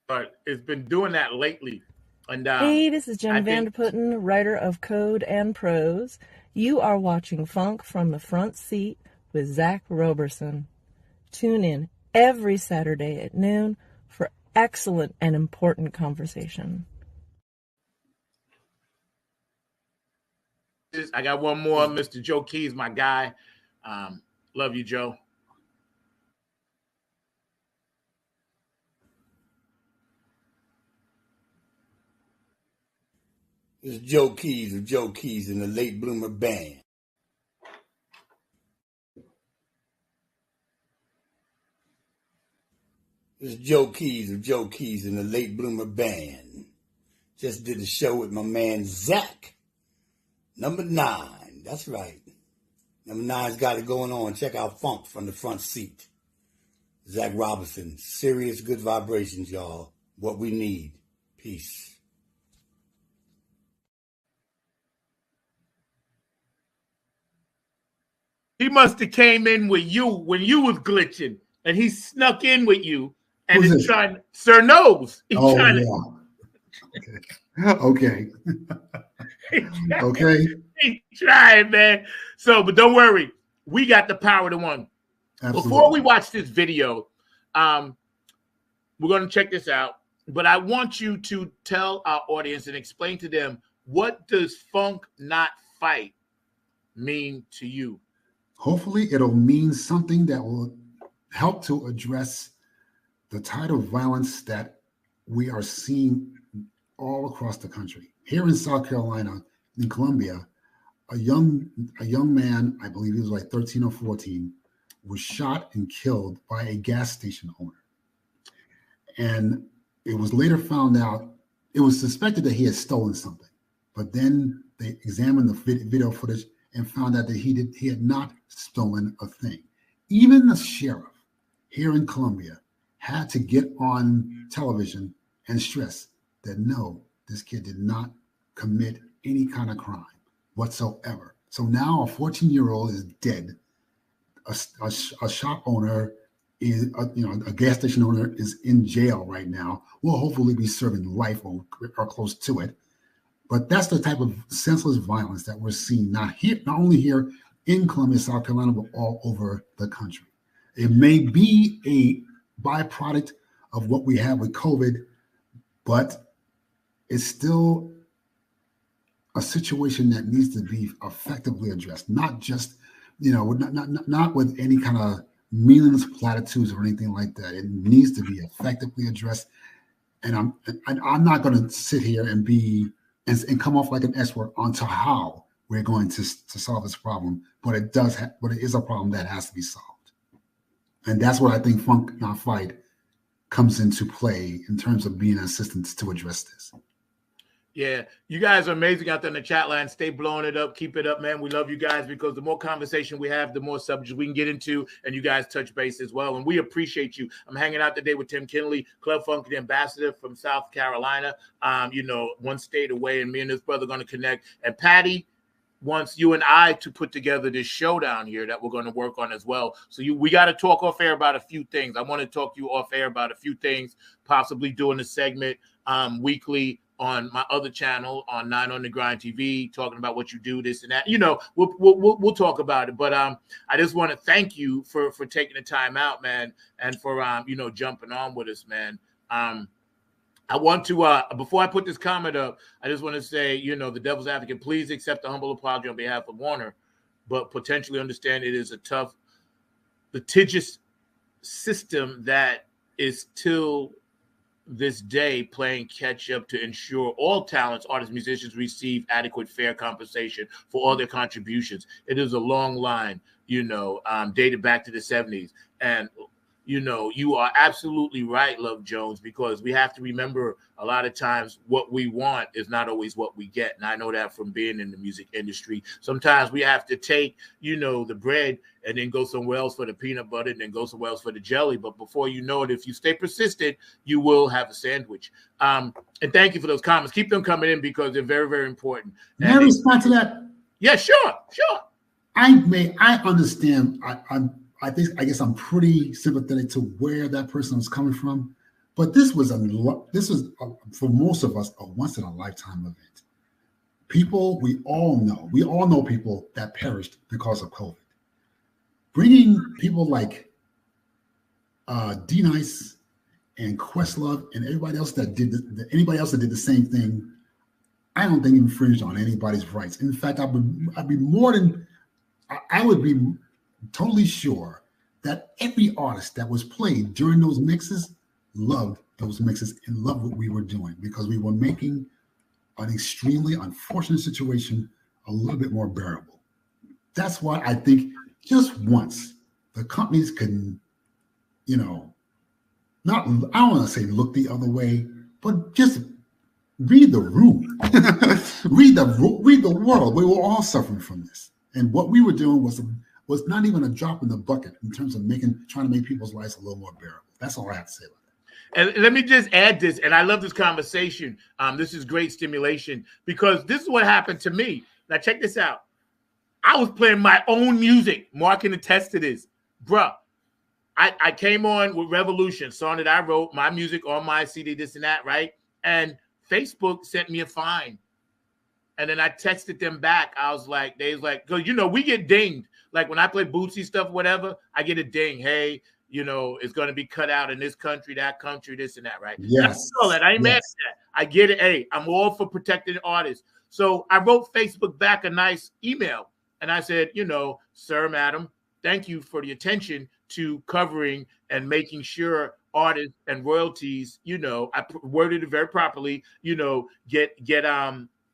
But it's been doing that lately. And, hey, this is Jen Vanderputten, writer of Code and Prose. You are watching Funk from the Front Seat with Zach Roberson. Tune in every Saturday at noon for excellent and important conversation. I got one more. Mr. Joe Keys, my guy. Love you, Joe. This is Joe Keys of Joe Keys and the Late Bloomer Band. This is Joe Keys of Joe Keys and the Late Bloomer Band. Just did a show with my man Zach. Number 9. That's right. Number 9's got it going on. Check out Funk from the Front Seat. Zach Robinson. Serious good vibrations, y'all. What we need. Peace. He must have came in with you when you was glitching. and he snuck in with you and is trying. Sir Nose. He's trying to. Okay. Okay. He's trying, man. So, but don't worry, we got the power to one. Absolutely. Before we watch this video, we're going to check this out. But I want you to tell our audience and explain to them, what does Funk Not Fight mean to you? Hopefully, it'll mean something that will help to address the tide of violence that we are seeing all across the country. Here in South Carolina, in Columbia, a young man, I believe he was like 13 or 14, was shot and killed by a gas station owner. And it was later found out, it was suspected that he had stolen something, but then they examined the video footage and found out that he had not stolen a thing. Even the sheriff here in Columbia had to get on television and stress that no, this kid did not commit any kind of crime whatsoever. So now a 14-year-old is dead. A shop owner is, a gas station owner is in jail right now. Will hopefully be serving life or close to it. But that's the type of senseless violence that we're seeing not only here in Columbia, South Carolina, but all over the country. It may be a byproduct of what we have with COVID, but it's still a situation that needs to be effectively addressed, not just, not with any kind of meaningless platitudes or anything like that. It needs to be effectively addressed. And I'm not going to sit here and and come off like an expert onto how we're going to solve this problem, but it is a problem that has to be solved. And that's what I think Funk Not Fight comes into play in terms of being an assistance to address this. Yeah, you guys are amazing out there in the chat line. Stay blowing it up. Keep it up, man. We love you guys because the more conversation we have, the more subjects we can get into, and you guys touch base as well. And we appreciate you. I'm hanging out today with Tim Kinley, Club Funk, the ambassador from South Carolina, one state away, and me and this brother are going to connect. And Patty wants you and I to put together this showdown here that we're going to work on as well. So we got to talk off air about a few things. I want to talk to you off air about a few things, possibly doing a segment weekly on my other channel on 9 on the Grind TV, talking about what you do, this and that. We'll talk about it. But I just want to thank you for taking the time out, man, and for jumping on with us, man. I want to before I put this comment up, I just want to say, the devil's advocate, please accept the humble apology on behalf of Warner, but potentially understand it is a tough, litigious system that is till this day playing catch up to ensure all talents, artists, musicians receive adequate, fair compensation for all their contributions. It is a long line, dated back to the 70s. And, you are absolutely right, Love Jones, because we have to remember a lot of times what we want is not always what we get. And I know that from being in the music industry. Sometimes we have to take, the bread and then go somewhere else for the peanut butter and then go somewhere else for the jelly. But before you know it, if you stay persistent, you will have a sandwich. And thank you for those comments. Keep them coming in because they're very, very important. May I respond to that? Yeah, sure. I understand. I guess I'm pretty sympathetic to where that person was coming from, but this was for most of us a once in a lifetime event. People we all know people that perished because of COVID. Bringing people like D-Nice and Questlove and everybody else that did the same thing, I don't think infringed on anybody's rights. In fact, I would be totally sure that every artist that was played during those mixes loved those mixes and loved what we were doing, because we were making an extremely unfortunate situation a little bit more bearable. That's why I think just once the companies can, I don't want to say look the other way, but just read the room, read the world. We were all suffering from this. And what we were doing was not even a drop in the bucket in terms of trying to make people's lives a little more bearable. That's all I have to say about that. And let me just add this, and I love this conversation. This is great stimulation because this is what happened to me. Now check this out. I was playing my own music. Mark can attest to this. Bruh, I came on with Revolution, song that I wrote, my music on my CD, this and that, right? And Facebook sent me a fine. And then I texted them back. I was like, because, you know, we get dinged. Like when I play Bootsy stuff, whatever, I get a ding. Hey, you know, it's going to be cut out in this country, that country, this and that, right? Yes. I ain't mad at that. I get it. Hey, I'm all for protecting artists. So I wrote Facebook back a nice email. And I said, you know, sir, madam, thank you for the attention to covering and making sure artists and royalties, you know, I worded it very properly, you know,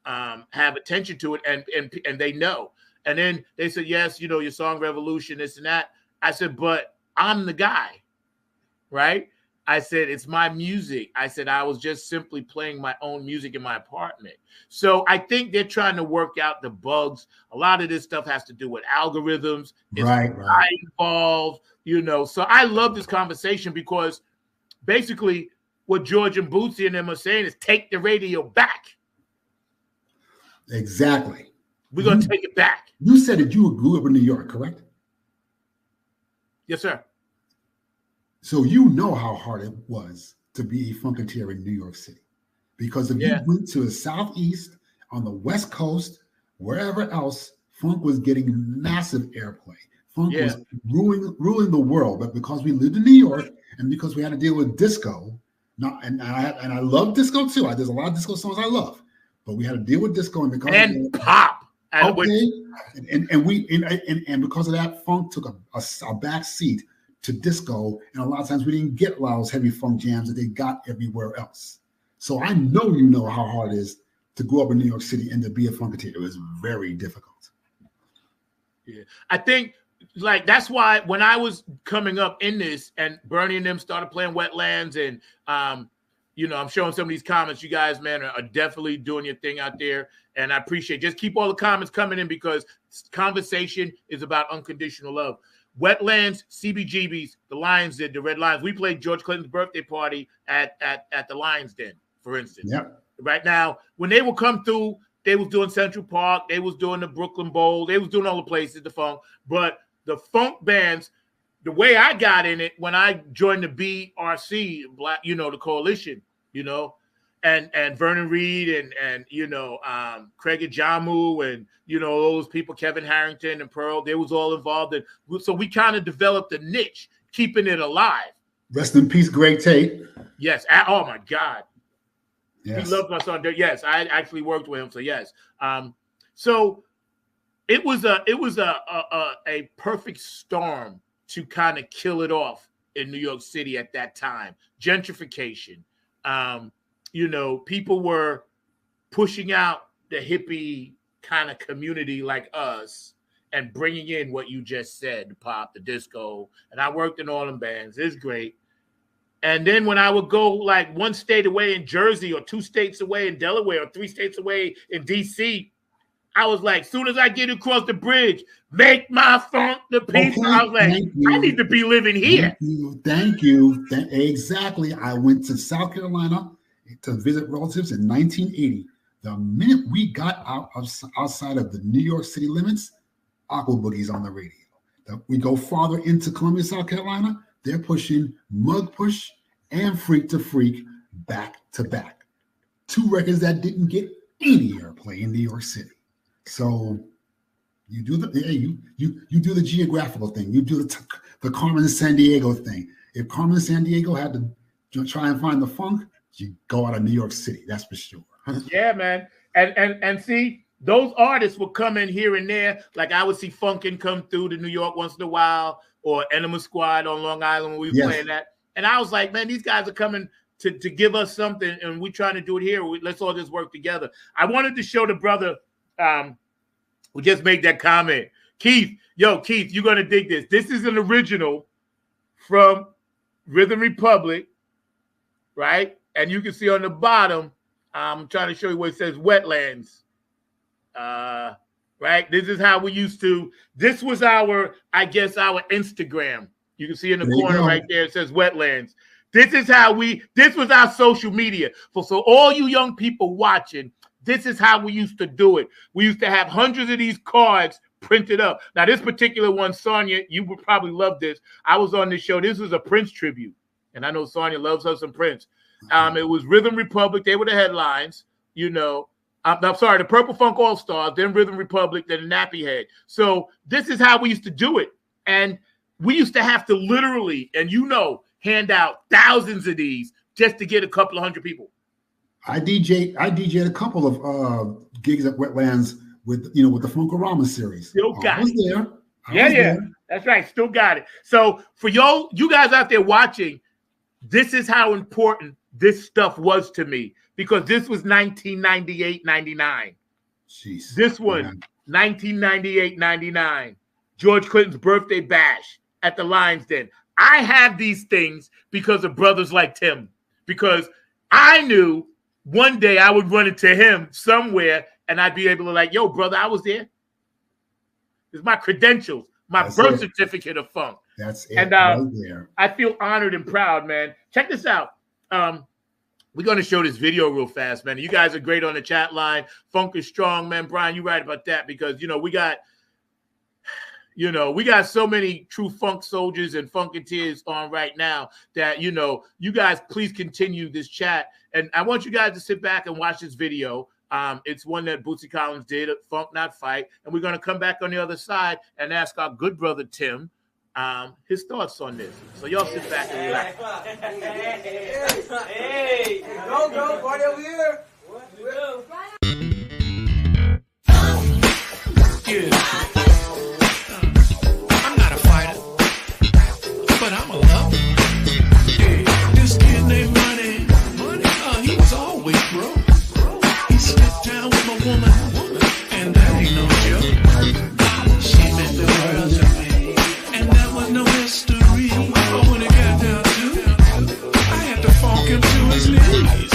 have attention to it and they know. And then they said, yes, you know, your song Revolution, this and that. I said, but I'm the guy, right? I said, it's my music. I said, I was just simply playing my own music in my apartment. So I think they're trying to work out the bugs. A lot of this stuff has to do with algorithms. It's right. involved, you know. So I love this conversation because basically what George and Bootsy and them are saying is take the radio back. Exactly. We're going to take it back. You said that you grew up in New York, correct? Yes, sir. So you know how hard it was to be a Funketeer in New York City. Because if you went to the Southeast, on the West Coast, wherever else, funk was getting massive airplay. Funk was ruling the world. But because we lived in New York and because we had to deal with disco, and I love disco too. There's a lot of disco songs I love. But we had to deal with disco and pop. Okay. And because of that, funk took a back seat to disco, and a lot of times we didn't get a lot of those heavy funk jams that they got everywhere else. So I know you know how hard it is to grow up in New York City and to be a Funketeer. It was very difficult. Yeah, I think like that's why when I was coming up in this and Bernie and them started playing Wetlands and you know, I'm showing some of these comments. You guys, man, are definitely doing your thing out there. And I appreciate it. Just keep all the comments coming in because conversation is about unconditional love. Wetlands, CBGB's, the Lions Den, the Red Lions. We played George Clinton's birthday party at the Lions Den, for instance. Yep. Right now, when they would come through, they was doing Central Park. They was doing the Brooklyn Bowl. They was doing all the places, the funk. But the funk bands, the way I got in it when I joined the BRC, Black, you know, the coalition, you know, and Vernon Reed and you know, Craig Ajamu and, you know, those people, Kevin Harrington and Pearl, they was all involved. So we kind of developed a niche, keeping it alive. Rest in peace, Greg Tate. Yes. Oh, my God. Yes. He loved my son. Yes, I actually worked with him. So, yes. So it was a perfect storm to kind of kill it off in New York City at that time. Gentrification. You know, people were pushing out the hippie kind of community like us and bringing in what you just said, the pop, the disco. And I worked in all them bands. It's great. And then when I would go like one state away in Jersey or 2 states away in Delaware or 3 states away in DC, I was like, soon as I get across the bridge, make my funk the people. Okay, I was like, I need to be living here. Thank you. Exactly. I went to South Carolina to visit relatives in 1980. The minute we got outside of the New York City limits, Aqua Boogie's on the radio. We go farther into Columbia, South Carolina, they're pushing Mug Push and Freak to Freak back to back. 2 records that didn't get any airplay in New York City. So you do you do the geographical thing. You do the Carmen San Diego thing. If Carmen San Diego had to try and find the funk, you go out of New York City. That's for sure. Yeah, man. And see, those artists will come in here and there. Like I would see Funkin' come through to New York once in a while, or Enema Squad on Long Island when we were playing that. And I was like, man, these guys are coming to give us something, and we're trying to do it here. Let's all just work together. I wanted to show the brother who just made that comment. Keith, you're going to dig this. This is an original from Rhythm Republic, right? And you can see on the bottom, I'm trying to show you where it says Wetlands. Right? This is how we used to. This was our Instagram. You can see in the corner right there, it says Wetlands. This was our social media. So all you young people watching, this is how we used to do it. We used to have hundreds of these cards printed up. Now, this particular one, Sonya, you would probably love this. I was on this show. This was a Prince tribute, and I know Sonya loves her some Prince. It was Rhythm Republic. They were the headlines, you know. I'm sorry, the Purple Funk All-Stars, then Rhythm Republic, then Nappy Head. So this is how we used to do it. And we used to have to literally, and you know, hand out thousands of these just to get a couple of hundred people. I DJ'd a couple of gigs at Wetlands with the Funk-O-Rama series. Still got it. There. Yeah. That's right. Still got it. So for you guys out there watching, this is how important this stuff was to me, because this was 1998-99. Jeez. This one, 1998-99. George Clinton's birthday bash at the Lions Den. I have these things because of brothers like Tim, because I knew one day I would run into him somewhere and I'd be able to like, yo, brother, I was there. It's my credentials, my birth certificate of funk. That's it. And right there. I feel honored and proud, man. Check this out. We're going to show this video real fast, man. You guys are great on the chat line. Funk is strong, man. Brian, you're right about that, because, we got so many true funk soldiers and funketeers on right now that, you guys please continue this chat. And I want you guys to sit back and watch this video. It's one that Bootsy Collins did, Funk Not Fight. And we're going to come back on the other side and ask our good brother, Tim, his thoughts on this. So y'all sit back and relax. Hey, go, party over here. What we do? I'm not a fighter, but I'm a lover. This kid named Money, he was always broke. He slipped down with my woman, and that ain't no joke. She meant the world to me, and that was no mystery. But when it got down to it, I had to funk him to his knees.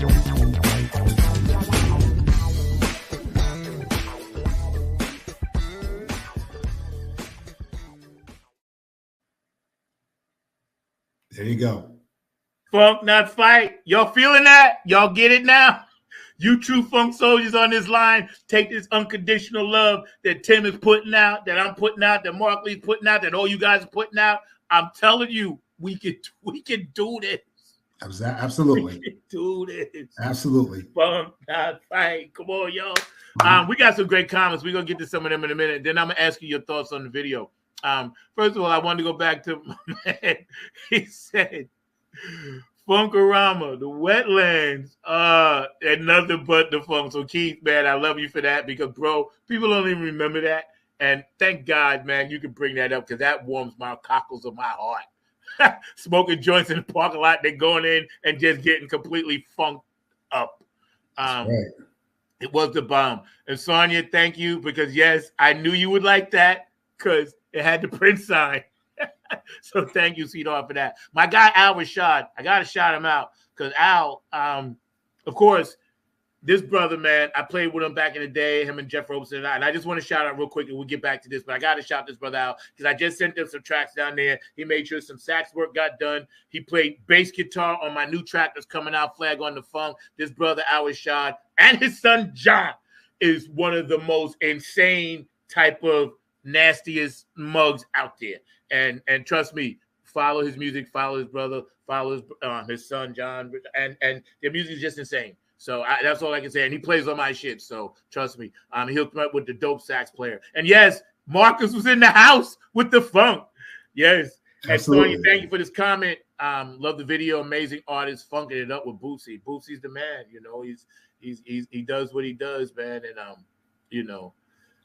There you go. Funk, not fight. Y'all feeling that? Y'all get it now? You true funk soldiers on this line, take this unconditional love that Tim is putting out, that I'm putting out, that Mark Lee's putting out, that all you guys are putting out. I'm telling you, we can do this. Absolutely. We can do this. Absolutely. Funk, not fight. Come on, y'all. We got some great comments. We're going to get to some of them in a minute. Then I'm going to ask you your thoughts on the video. First of all, I wanted to go back to my man. He said, Funkorama, the wetlands, and nothing but the funk. So Keith, man, I love you for that because, bro, people don't even remember that. And thank God, man, you can bring that up because that warms my cockles of my heart. Smoking joints in the parking lot, they're going in and just getting completely funked up. Right. It was the bomb. And Sonia, thank you because, yes, I knew you would like that because it had the Prince sign. So thank you, sweetheart, for that. My guy, Al Rashad, I got to shout him out because Al, of course, this brother, man, I played with him back in the day, him and Jeff Robeson. And I just want to shout out real quick and we'll get back to this, but I got to shout this brother out because I just sent him some tracks down there. He made sure some sax work got done. He played bass guitar on my new track that's coming out, Flag on the Funk. This brother, Al Rashad, and his son, John, is one of the most insane type of nastiest mugs out there. And trust me, follow his music, follow his brother, follow his son, John, and their music is just insane. So that's all I can say. And he plays on my shit, so trust me. He hooked me up with the dope sax player. And yes, Marcus was in the house with the funk. Yes. Absolutely. And Sonya, thank you for this comment. Love the video. Amazing artist, funking it up with Bootsy. Bootsy's the man. You know, he does what he does, man. And you know,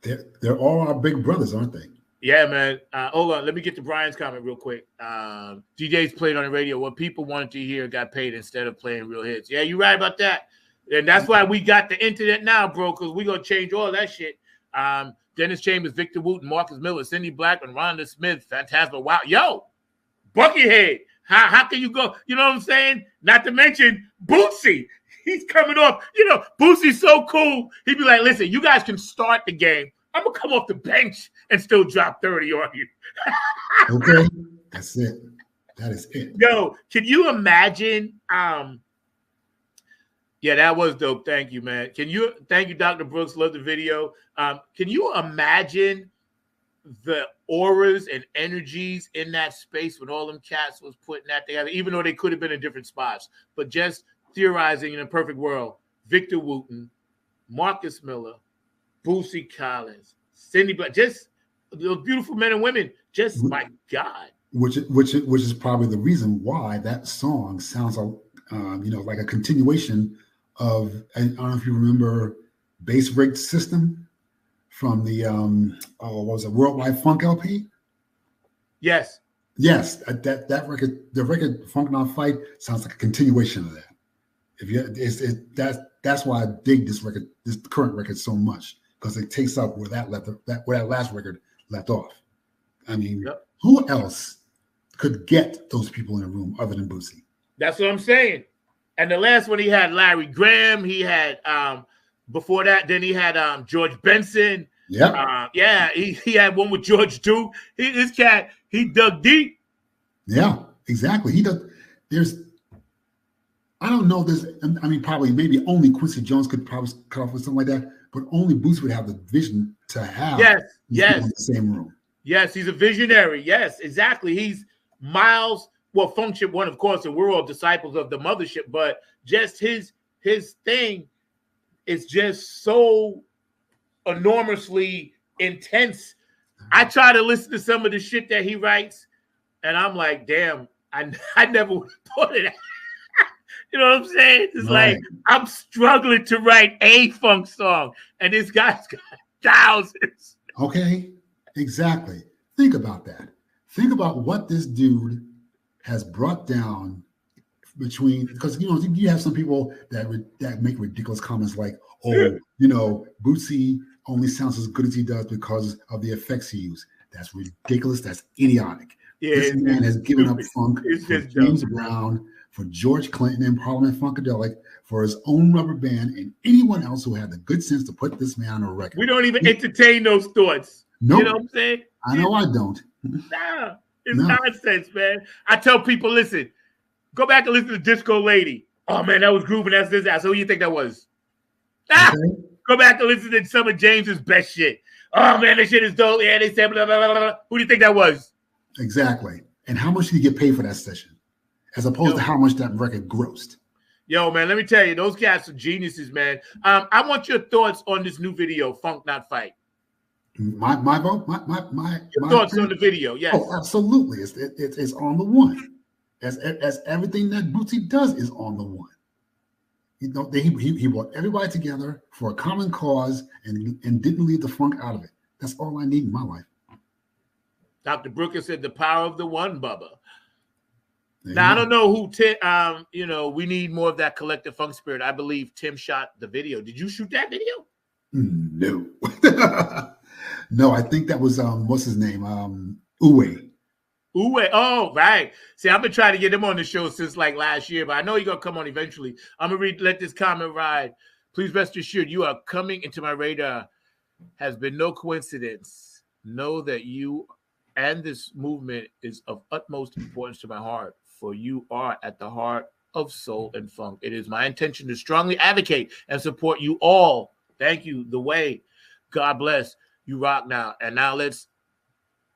they're all our big brothers, aren't they? Yeah, man. Hold on. Let me get to Brian's comment real quick. DJs played on the radio. What people wanted to hear got paid instead of playing real hits. Yeah, you're right about that. And that's why we got the internet now, bro, because we're going to change all that shit. Dennis Chambers, Victor Wooten, Marcus Miller, Cindy Blackman, Rhonda Smith, Phantasma. Wow. Yo, Buckyhead. How can you go? You know what I'm saying? Not to mention Bootsy. He's coming off. You know, Bootsy's so cool. He'd be like, listen, you guys can start the game. I'm going to come off the bench and still drop 30 on you. Okay. That's it. That is it. Yo, can you imagine? Yeah, that was dope. Thank you, man. Thank you, Dr. Brooks. Love the video. Can you imagine the auras and energies in that space when all them cats was putting that together, even though they could have been in different spots, but just theorizing in a perfect world, Victor Wooten, Marcus Miller, Bootsy Collins, Cindy Black, just those beautiful men and women. Just my God. Which is probably the reason why that song sounds like a continuation of, I don't know if you remember Bass Rigged System from the what was it, Worldwide Funk LP? Yes. Yes, that record, the record Funk Not Fight, sounds like a continuation of that. That's why I dig this record, this current record so much, because it takes up where that last record left off. I mean, yep. Who else could get those people in a room other than Bootsy? That's what I'm saying. And the last one, he had Larry Graham. He had before that, then he had George Benson. Yeah, he had one with George Duke. This cat, he dug deep. Yeah, exactly. He does. I don't know. Probably maybe only Quincy Jones could probably cut off with something like that, but only Bootsy would have the vision to have yes, in the same room. Yes, he's a visionary. Yes, exactly. He's miles. Well, Function One, of course, and we're all disciples of the mothership, but just his thing is just so enormously intense. I try to listen to some of the shit that he writes, and I'm like, damn, I never would have thought of that. You know what I'm saying? It's like I'm struggling to write a funk song, and this guy's got thousands. Okay, exactly. Think about that. Think about what this dude has brought down between, because you have some people that make ridiculous comments like, Bootsy only sounds as good as he does because of the effects he used. That's ridiculous. That's idiotic. Yeah, this man has given up funk for James Brown, for George Clinton and Parliament Funkadelic, for his own rubber band, and anyone else who had the good sense to put this man on a record. We don't even entertain those thoughts. Nope. You know what I'm saying? I know I don't. Nah, it's nonsense, man. I tell people, listen, go back and listen to Disco Lady. Oh, man, that was grooving. That's this. So who do you think that was? Okay. Go back and listen to some of James's best shit. Oh, man, this shit is dope. Yeah, they said blah, blah, blah, blah. Who do you think that was? Exactly. And how much did he get paid for that session? As opposed to how much that record grossed. Yo, man, let me tell you, those cats are geniuses, man. I want your thoughts on this new video, Funk Not Fight. My vote? My thoughts on the video, yes. Oh, absolutely. It's on the one. As everything that Bootsy does is on the one. You know, he brought everybody together for a common cause and didn't leave the funk out of it. That's all I need in my life. Dr. Brooker said the power of the one, Bubba. Now, I don't know who, we need more of that collective funk spirit. I believe Tim shot the video. Did you shoot that video? No. No, I think that was, what's his name? Uwe. Uwe. Oh, right. See, I've been trying to get him on the show since like last year, but I know he's going to come on eventually. I'm going to let this comment ride. Please rest assured you are coming into my radar. Has been no coincidence. Know that you and this movement is of utmost importance to my heart. For you are at the heart of soul and funk. It is my intention to strongly advocate and support you all. Thank you. The way. God bless. You rock now. And now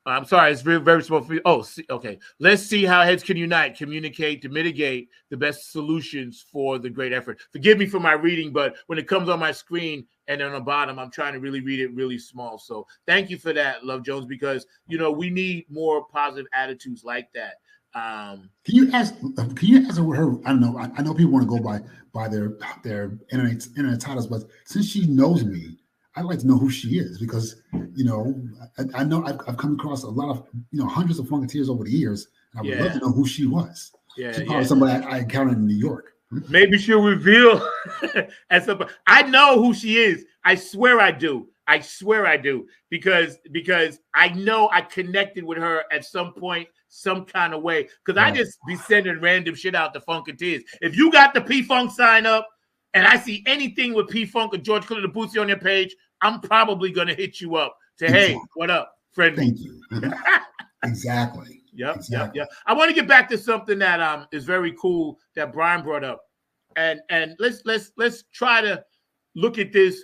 I'm sorry, it's very, very small for you. Oh, okay. Let's see how heads can unite, communicate to mitigate the best solutions for the great effort. Forgive me for my reading, but when it comes on my screen and on the bottom, I'm trying to really read it really small. So thank you for that, Love Jones, because, we need more positive attitudes like that. Can you ask her? I don't know. I know people want to go by their internet titles, but since she knows me, I'd like to know who she is because I know I've come across a lot of hundreds of Funketeers over the years. And I would love to know who she was. Yeah, she's probably somebody I encountered in New York. Maybe she'll reveal. I know who she is. I swear I do. Because I know I connected with her at some point, some kind of way. Because I just be sending random shit out to Funketeers. If you got the P-Funk sign up and I see anything with P-Funk or George Clinton or Bootsy on your page, I'm probably going to hit you up. Hey, what up, friend? Thank you. Exactly. Yep. I want to get back to something that is very cool that Brian brought up. And let's try to look at this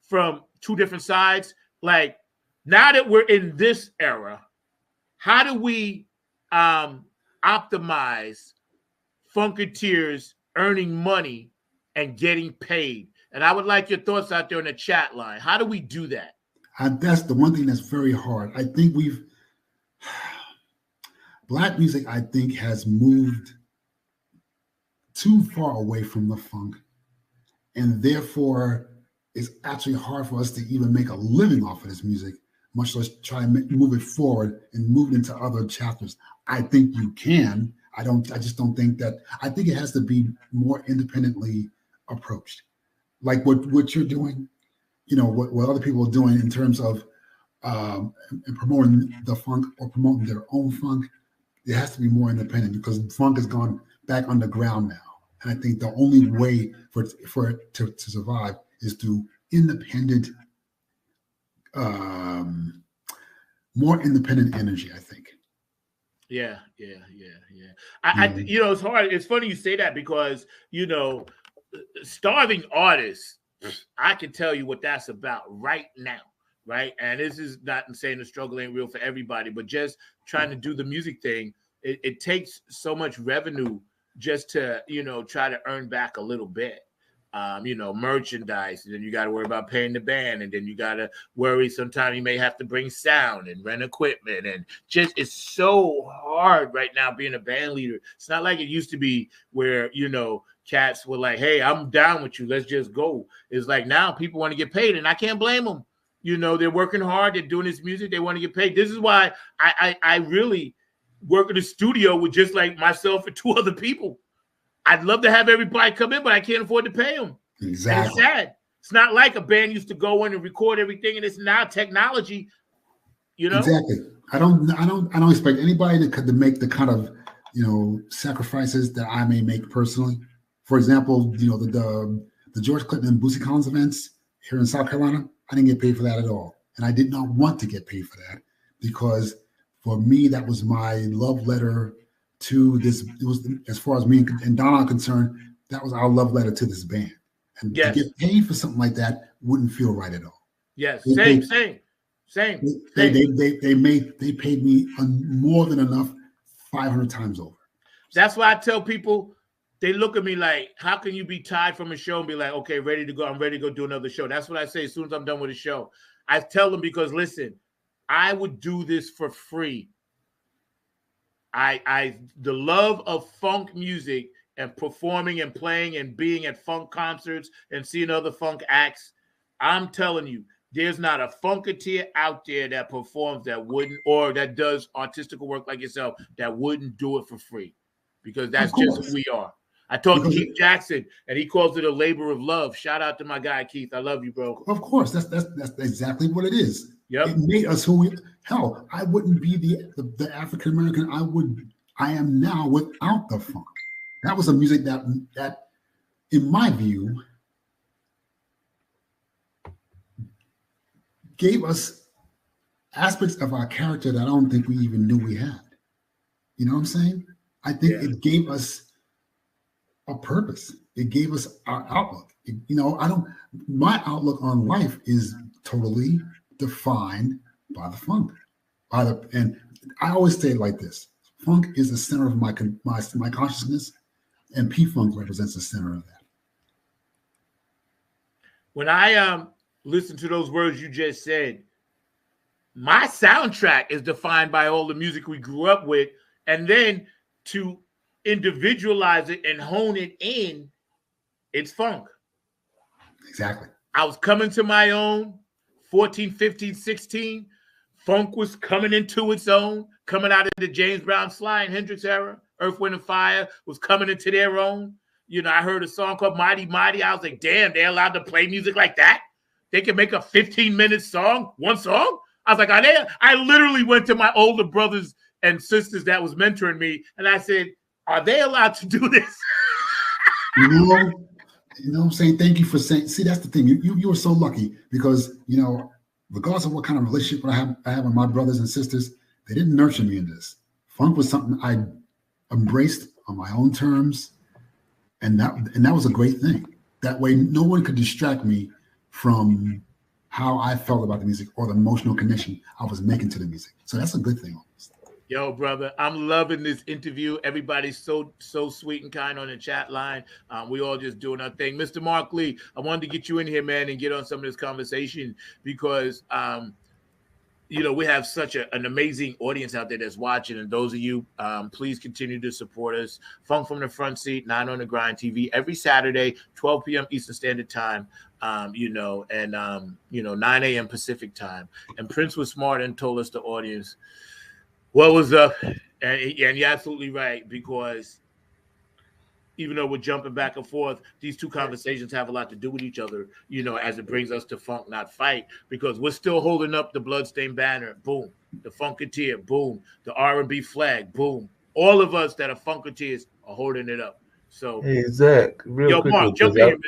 from two different sides. Like, now that we're in this era, how do we optimize Funketeers earning money and getting paid? And I would like your thoughts out there in the chat line. How do we do that? That's the one thing that's very hard. I think Black music, I think, has moved too far away from the funk. And therefore, it's actually hard for us to even make a living off of this music, much less try and move it forward and move it into other chapters. I think you can. I just don't think that. I think it has to be more independently approached. Like what you're doing, what other people are doing in terms of promoting the funk or promoting their own funk. It has to be more independent because funk has gone back underground now. And I think the only way for it to survive is through independent, more independent energy, I think. Yeah. It's hard. It's funny you say that because, starving artists, I can tell you what that's about right now, right? And this is not saying the struggle ain't real for everybody, but just trying to do the music thing, it takes so much revenue just to, try to earn back a little bit. Merchandise, and then you got to worry about paying the band, and then you got to worry sometimes you may have to bring sound and rent equipment, and just it's so hard right now being a band leader. It's not like it used to be where cats were like, hey, I'm down with you, let's just go. It's like now people want to get paid, and I can't blame them. They're working hard, they're doing this music, they want to get paid. This is why I really work in the studio with just like myself and two other people. I'd love to have everybody come in, but I can't afford to pay them. Exactly. And it's sad. It's not like a band used to go in and record everything, and it's now technology. Exactly. I don't expect anybody to make the kind of sacrifices that I may make personally. For example, the George Clinton and Bootsy Collins events here in South Carolina, I didn't get paid for that at all. And I did not want to get paid for that because for me, that was my love letter to this. It was, as far as me and Donna are concerned, that was our love letter to this band. And to get paid for something like that wouldn't feel right at all. Yes, same. They paid me more than enough, 500 times over. That's why I tell people, they look at me like, how can you be tired from a show and be like, okay, ready to go. I'm ready to go do another show. That's what I say as soon as I'm done with a show. I tell them because, listen, I would do this for free. The love of funk music and performing and playing and being at funk concerts and seeing other funk acts, I'm telling you, there's not a funketeer out there that performs that wouldn't, or that does artistical work like yourself, that wouldn't do it for free, because that's just who we are. I talked to Keith Jackson, and he calls it a labor of love. Shout out to my guy, Keith. I love you, bro. Of course. That's exactly what it is. Yep. It made us who we, hell, I wouldn't be the African-American I am now without the funk. That was a music that in my view, gave us aspects of our character that I don't think we even knew we had. You know what I'm saying? I think it gave us a purpose. It gave us our outlook. My outlook on life is totally defined by the funk. And I always say it like this: funk is the center of my consciousness, and P-Funk represents the center of that. When I listen to those words you just said, my soundtrack is defined by all the music we grew up with, and then to individualize it and hone it in, it's funk. Exactly. I was coming to my own 14, 15, 16. Funk was coming into its own, coming out of the James Brown, Sly, and Hendrix era. Earth, Wind, and Fire was coming into their own. I heard a song called Mighty Mighty. I was like, damn, they're allowed to play music like that? They can make a 15-minute song, one song? I was like, are they? I literally went to my older brothers and sisters that was mentoring me, and I said, are they allowed to do this? You know what I'm saying? Thank you for saying. See, that's the thing. You were so lucky because, regardless of what kind of relationship I have with my brothers and sisters, they didn't nurture me in this. Funk was something I embraced on my own terms, and that was a great thing. That way, no one could distract me from how I felt about the music or the emotional connection I was making to the music. So that's a good thing. Yo, brother, I'm loving this interview. Everybody's so sweet and kind on the chat line. We all just doing our thing. Mr. Mark Lee, I wanted to get you in here, man, and get on some of this conversation because, we have such an amazing audience out there that's watching. And those of you, please continue to support us. Funk from the Front Seat, 9 on the Grind TV, every Saturday, 12 p.m. Eastern Standard Time, 9 a.m. Pacific Time. And Prince was smart and told us the audience what was up, and you're absolutely right, because even though we're jumping back and forth, these two conversations have a lot to do with each other, as it brings us to funk, not fight, because we're still holding up the bloodstained banner, boom, the Funketeer, boom, the R&B flag, boom. All of us that are Funketeers are holding it up. So, hey, Zach, real quick. Mark, jump in, man.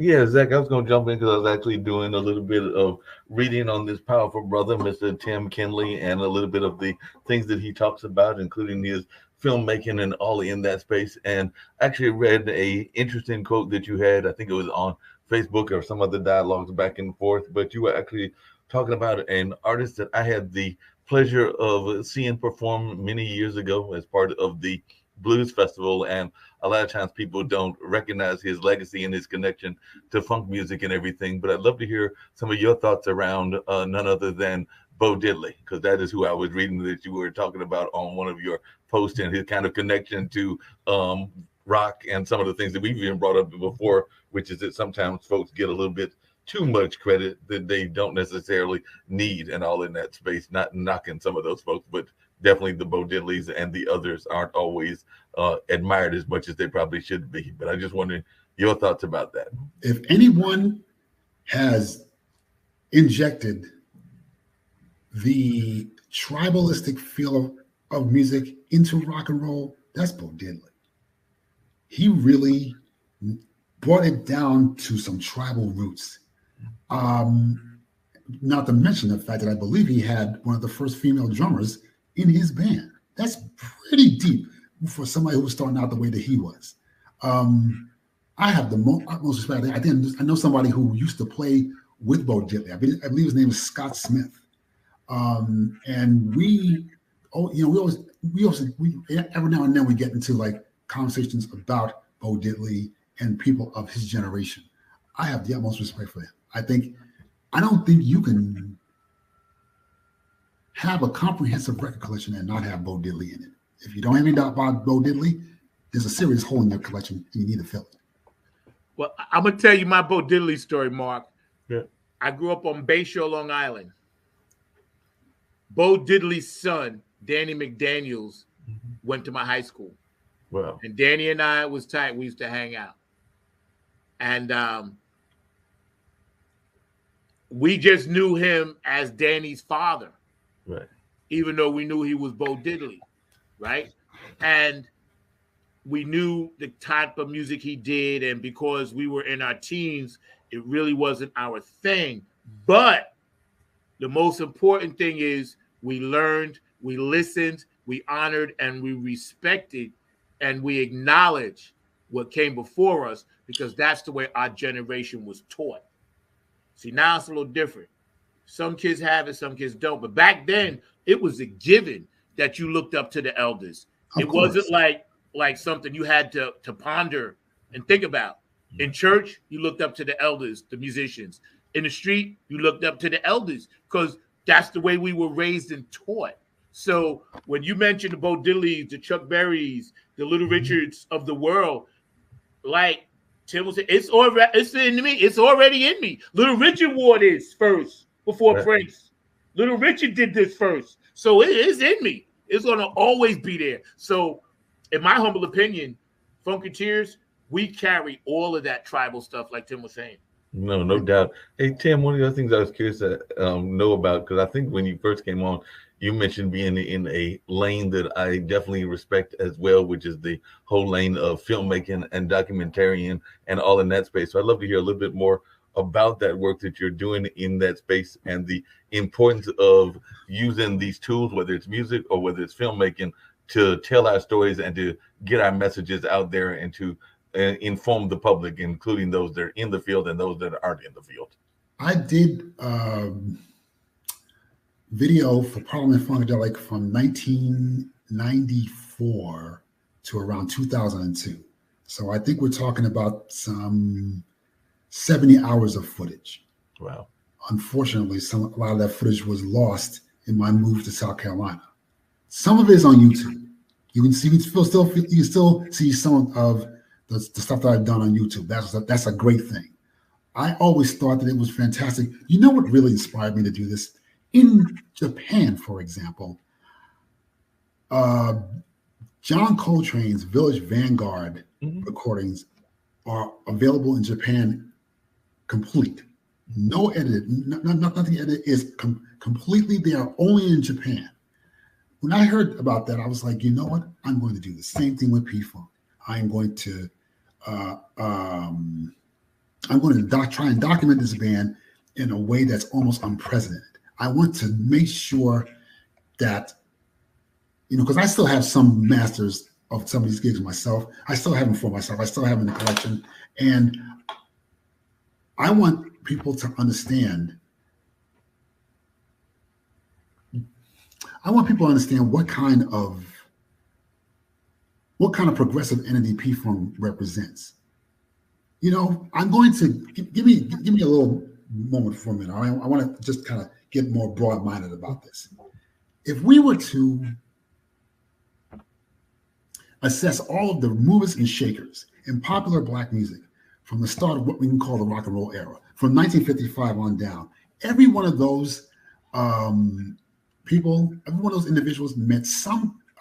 Yeah, Zach, I was going to jump in because I was actually doing a little bit of reading on this powerful brother, Mr. Tim Kinley, and a little bit of the things that he talks about, including his filmmaking and all in that space. And actually read a interesting quote that you had. I think it was on Facebook or some other dialogues back and forth, but you were actually talking about an artist that I had the pleasure of seeing perform many years ago as part of the Blues Festival, and a lot of times people don't recognize his legacy and his connection to funk music and everything. But I'd love to hear some of your thoughts around none other than Bo Diddley, because that is who I was reading that you were talking about on one of your posts, and his kind of connection to rock and some of the things that we've even brought up before, which is that sometimes folks get a little bit too much credit that they don't necessarily need, and all in that space. Not knocking some of those folks, but definitely the Bo Diddleys and the others aren't always admired as much as they probably should be. But I just wondering your thoughts about that. If anyone has injected the tribalistic feel of music into rock and roll, That's Bo Diddley. He really brought it down to some tribal roots. Not to mention the fact that I believe he had one of the first female drummers in his band. That's pretty deep for somebody who was starting out the way that he was. I have the utmost respect. I know somebody who used to play with Bo Diddley. I believe his name is Scott Smith. And we every now and then we get into like conversations about Bo Diddley and people of his generation. I have the utmost respect for him. I don't think you can have a comprehensive record collection and not have Bo Diddley in it. If you don't have any doubt about Bo Diddley, there's a serious hole in your collection and you need to fill it. Well, I'm going to tell you my Bo Diddley story, Mark. Yeah. I grew up on Bayshore, Long Island. Bo Diddley's son, Danny McDaniels, went to my high school. Wow. And Danny and I was tight. We used to hang out. And we just knew him as Danny's father. Right. Even though we knew he was Bo Diddley. Right. And we knew the type of music he did. And because we were in our teens, it really wasn't our thing. But the most important thing is we learned, we listened, we honored, and we respected, and we acknowledged what came before us, because that's the way our generation was taught. See, now it's a little different. Some kids have it, some kids don't. But back then, it was a given that you looked up to the elders. It wasn't like something you had to ponder and think about. In church, you looked up to the elders, the musicians. In the street, you looked up to the elders, because that's the way we were raised and taught. So when you mentioned the Bo Diddleys, the Chuck Berrys, the Little Richards of the world, like Tim was saying, it's in me. It's already in me. Little Richard wore this first before Prince. Little Richard did this first. So it is in me. It's going to always be there. So in my humble opinion, Funketeers, we carry all of that tribal stuff like Tim was saying. No doubt. Hey, Tim, one of the other things I was curious to know about, because I think when you first came on, you mentioned being in a lane that I definitely respect as well, which is the whole lane of filmmaking and documentarian and all in that space. So I'd love to hear a little bit more about that work that you're doing in that space and the importance of using these tools, whether it's music or whether it's filmmaking, to tell our stories and to get our messages out there and to inform the public, including those that are in the field and those that aren't in the field. I did video for Parliament Funkadelic from 1994 to around 2002. So I think we're talking about some 70 hours of footage. Wow. Unfortunately, a lot of that footage was lost in my move to South Carolina. Some of it is on YouTube. You can see, you can still see some of the stuff that I've done on YouTube. That's a great thing. I always thought that it was fantastic. You know what really inspired me to do this? In Japan, for example, John Coltrane's Village Vanguard recordings are available in Japan complete. No edited, nothing edited, is completely there, only in Japan. When I heard about that, I was like, you know what? I'm going to do the same thing with P-Funk. I'm going to try and document this band in a way that's almost unprecedented. I want to make sure that, because I still have some masters of some of these gigs myself. I still have them for myself. I still have them in the collection. And I want people to understand. I want people to understand what kind of progressive entity P-Funk represents. I'm going to give me a little moment for a minute. I want to just kind of get more broad-minded about this. If we were to assess all of the movers and shakers in popular Black music from the start of what we can call the rock and roll era, from 1955 on down, every one of those people, every one of those individuals met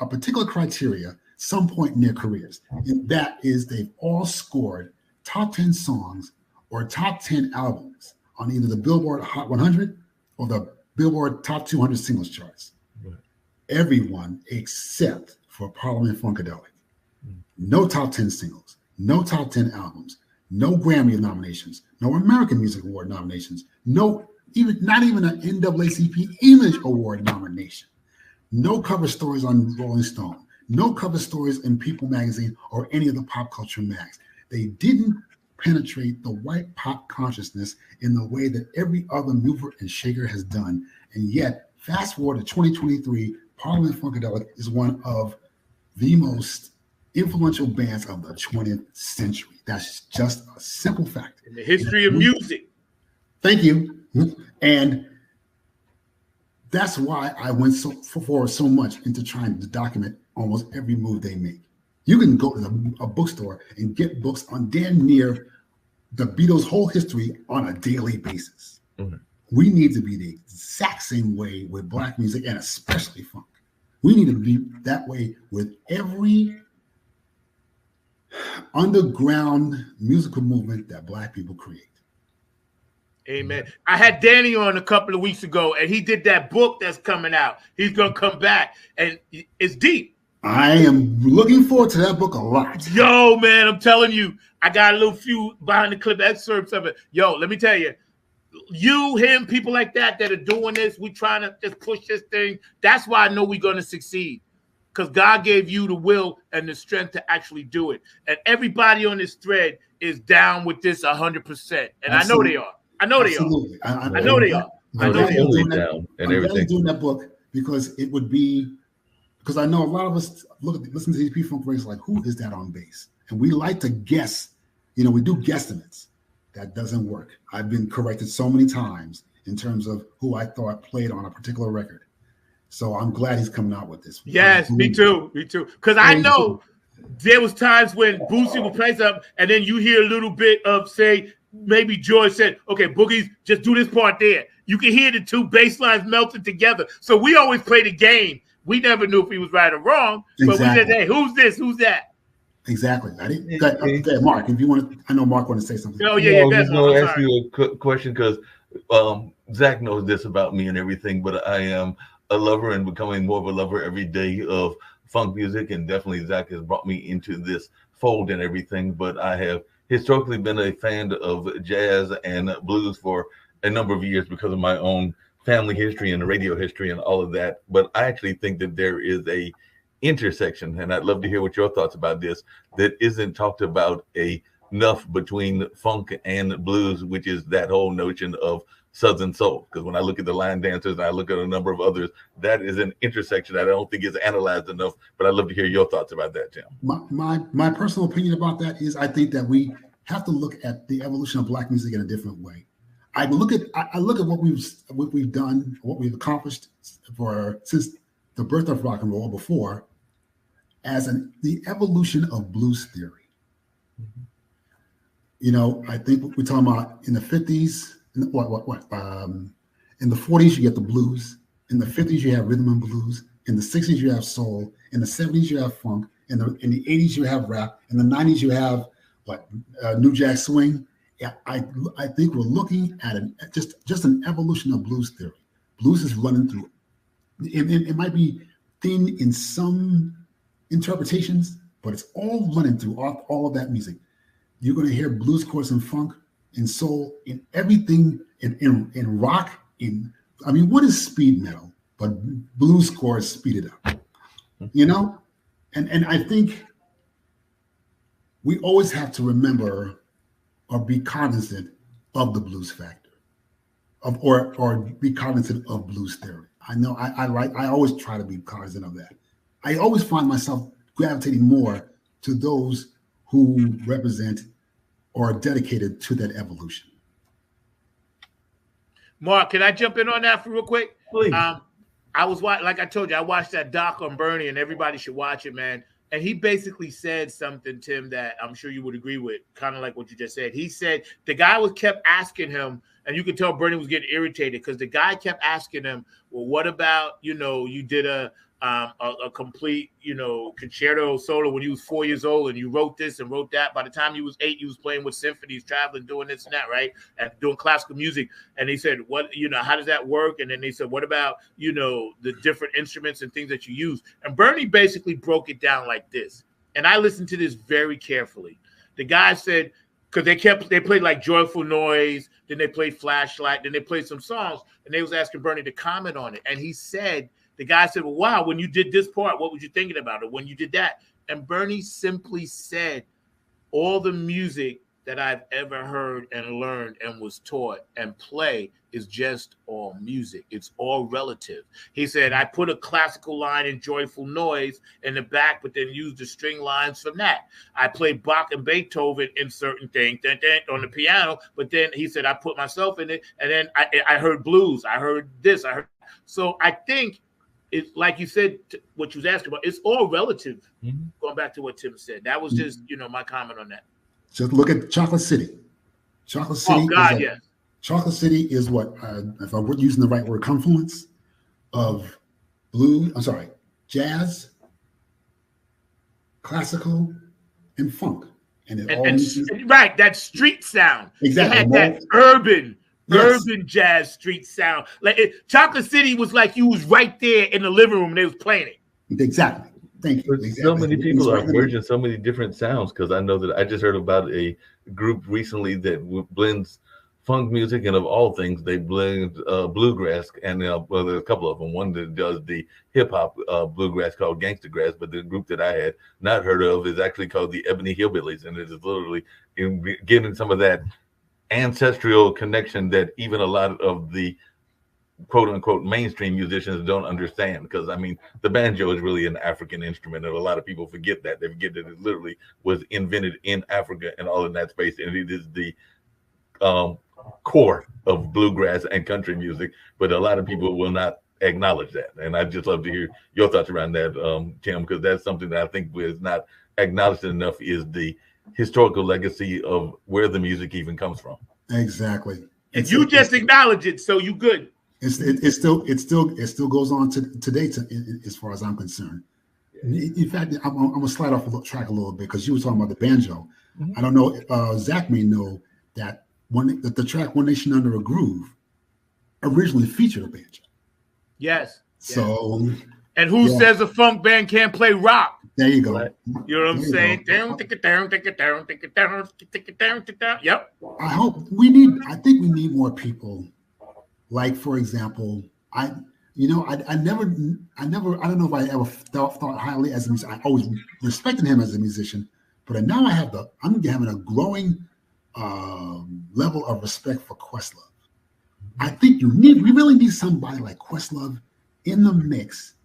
a particular criteria some point in their careers. And that is, they've all scored top 10 songs or top 10 albums on either the Billboard Hot 100 or the Billboard Top 200 singles charts. Right. Everyone except for Parliament Funkadelic. no top 10 singles, no top 10 albums, no Grammy nominations, no American Music Award nominations, not even an NAACP Image Award nomination, no cover stories on Rolling Stone, no cover stories in People magazine or any of the pop culture mags. They didn't penetrate the white pop consciousness in the way that every other mover and shaker has done. And yet, fast forward to 2023, Parliament Funkadelic is one of the most influential bands of the 20th century. That's just a simple fact. In the history of music. Thank you. And that's why I went forward so much into trying to document almost every move they make. You can go to a bookstore and get books on damn near the Beatles' whole history on a daily basis. Mm-hmm. We need to be the exact same way with Black music and especially funk. We need to be that way with every underground musical movement that Black people create. Amen. I had Danny on a couple of weeks ago, and he did that book that's coming out. He's going to come back, and it's deep. I am looking forward to that book a lot. Yo, man, I'm telling you, I got a little few behind the clip excerpts of it. Yo, let me tell you, him, people like that are doing this, we trying to just push this thing. That's why I know we're going to succeed, because God gave you the will and the strength to actually do it. And everybody on this thread is down with this 100%. And Absolutely. I know they are. I know they Absolutely. are. I know they are. I'm glad you're doing that book, because it would be, because I know a lot of us listen to these P-Funk records like, who is that on bass? And we like to guess, we do guesstimates. That doesn't work. I've been corrected so many times in terms of who I thought played on a particular record. So I'm glad he's coming out with this. Yes, me too. Because I know there was times when Boosie would play something, and then you hear a little bit of, say, maybe George said, okay, Boogie's, just do this part there. You can hear the two bass lines melted together. So we always played a game. We never knew if he was right or wrong, but we said, hey, who's this? Who's that? Exactly. I didn't. Okay, Mark, if you want to, I know Mark want to say something. Oh, yeah. I was going to ask you a question, because Zach knows this about me and everything, but I am a lover and becoming more of a lover every day of funk music, and definitely Zach has brought me into this fold and everything. But I have historically been a fan of jazz and blues for a number of years because of my own family history and radio history and all of that. But I actually think that there is a intersection, and I'd love to hear what your thoughts about this, that isn't talked about enough between funk and blues, which is that whole notion of Southern soul. Because when I look at the Line Dancers and I look at a number of others, that is an intersection that I don't think is analyzed enough. But I'd love to hear your thoughts about that, Tim. My personal opinion about that is, I think that we have to look at the evolution of Black music in a different way. I look at what we've done, what we've accomplished since the birth of rock and roll, before, as the evolution of blues theory. Mm-hmm. I think we're talking about in the 50s. In the 40s, you get the blues. In the 50s, you have rhythm and blues. In the 60s, you have soul. In the 70s, you have funk. In the 80s, you have rap. In the 90s, you have New Jack Swing. Yeah, I think we're looking at just an evolution of blues theory. Blues is running through. It might be thin in some interpretations, but it's all running through all of that music. You're going to hear blues chords and funk, in soul, in everything, in rock, what is speed metal? But blues chords speed it up, And I think we always have to remember or be cognizant of the blues factor, or be cognizant of blues theory. I know I always try to be cognizant of that. I always find myself gravitating more to those who represent or are dedicated to that evolution. Mark, can I jump in on that for real quick? Please. I was like I told you, I watched that doc on Bernie, and everybody should watch it, man. And he basically said something, Tim, that I'm sure you would agree with, kind of like what you just said. He said the guy kept asking him, and you could tell Bernie was getting irritated because the guy kept asking him, well, what about, you did a complete, concerto solo when you was 4 years old, and you wrote this and wrote that. By the time you was 8, you was playing with symphonies, traveling, doing this and that, right? And doing classical music. And he said, what, how does that work? And then they said, what about, the different instruments and things that you use? And Bernie basically broke it down like this. and I listened to this very carefully. The guy said, because they played like Joyful Noise, then they played Flashlight, then they played some songs, and they was asking Bernie to comment on it. And he said, the guy said, well, wow, when you did this part, what was you thinking about it? When you did that? And Bernie simply said, all the music that I've ever heard and learned and was taught and play is just all music. It's all relative. He said, I put a classical line in Joyful Noise in the back, but then use the string lines from that. I play Bach and Beethoven in certain things on the piano, but then he said, I put myself in it. And then I heard blues. I heard this. So I think it's like you said, what you was asking about, it's all relative. Mm-hmm. Going back to what Tim said. That was just, my comment on that. Just look at Chocolate City. Chocolate City. Oh, God, yes. Chocolate City is what, if I were using the right word, confluence of jazz, classical, and funk. Right, that street sound. Exactly. It had that urban jazz street sound. Like Chocolate City was like you was right there in the living room and they was playing it. Exactly. Thank you. Exactly. So many people are merging so many different sounds, because I know that I just heard about a group recently that blends funk music, and of all things, they blend bluegrass. And there's a couple of them. One that does the hip hop bluegrass called Gangsta Grass, but the group that I had not heard of is actually called the Ebony Hillbillies, and it is literally getting some of that ancestral connection that even a lot of the quote unquote mainstream musicians don't understand, because I mean the banjo is really an African instrument, and a lot of people forget that. They forget that it literally was invented in Africa and all in that space, and it is the core of bluegrass and country music, but a lot of people will not acknowledge that. And I'd just love to hear your thoughts around that, Tim, because that's something that I think is not acknowledged enough, is the historical legacy of where the music even comes from. Exactly. And you just acknowledge it, so you good. It still goes on today, as far as I'm concerned. In fact, I'm gonna slide off the track a little bit, because you were talking about the banjo. Mm-hmm. I don't know. Zach may know that the track "One Nation Under a Groove" originally featured a banjo. Yes. So. And who says a funk band can't play rock? There you go. You know what I'm saying? Yep. I think we need more people. Like, for example, I don't know if I ever thought highly as a musician. I always respected him as a musician, but now I'm having a growing level of respect for Questlove. I think we really need somebody like Questlove in the mix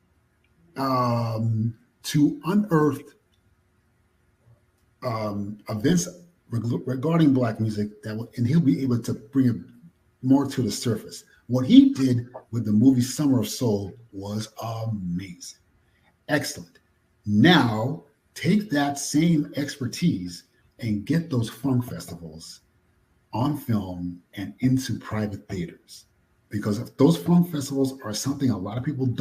to unearth events regarding Black music and he'll be able to bring it more to the surface. What he did with the movie Summer of Soul was amazing. Excellent. Now take that same expertise and get those funk festivals on film and into private theaters. Because if those funk festivals are something a lot of people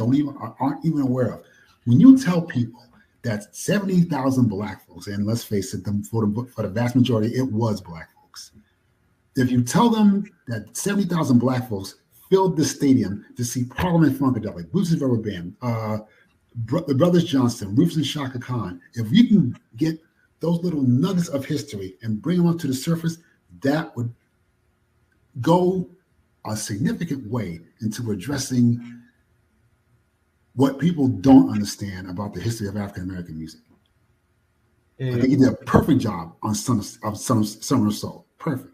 aren't even aware of. When you tell people that 70,000 Black folks, and let's face it, for the vast majority, it was Black folks. If you tell them that 70,000 Black folks filled the stadium to see Parliament Funkadelic, Bootsy Rubber Band, the Brothers Johnson, Rufus and Shaka Khan, if you can get those little nuggets of history and bring them up to the surface, that would go a significant way into addressing what people don't understand about the history of African American music. I think he did a perfect job on Summer of Soul. Perfect.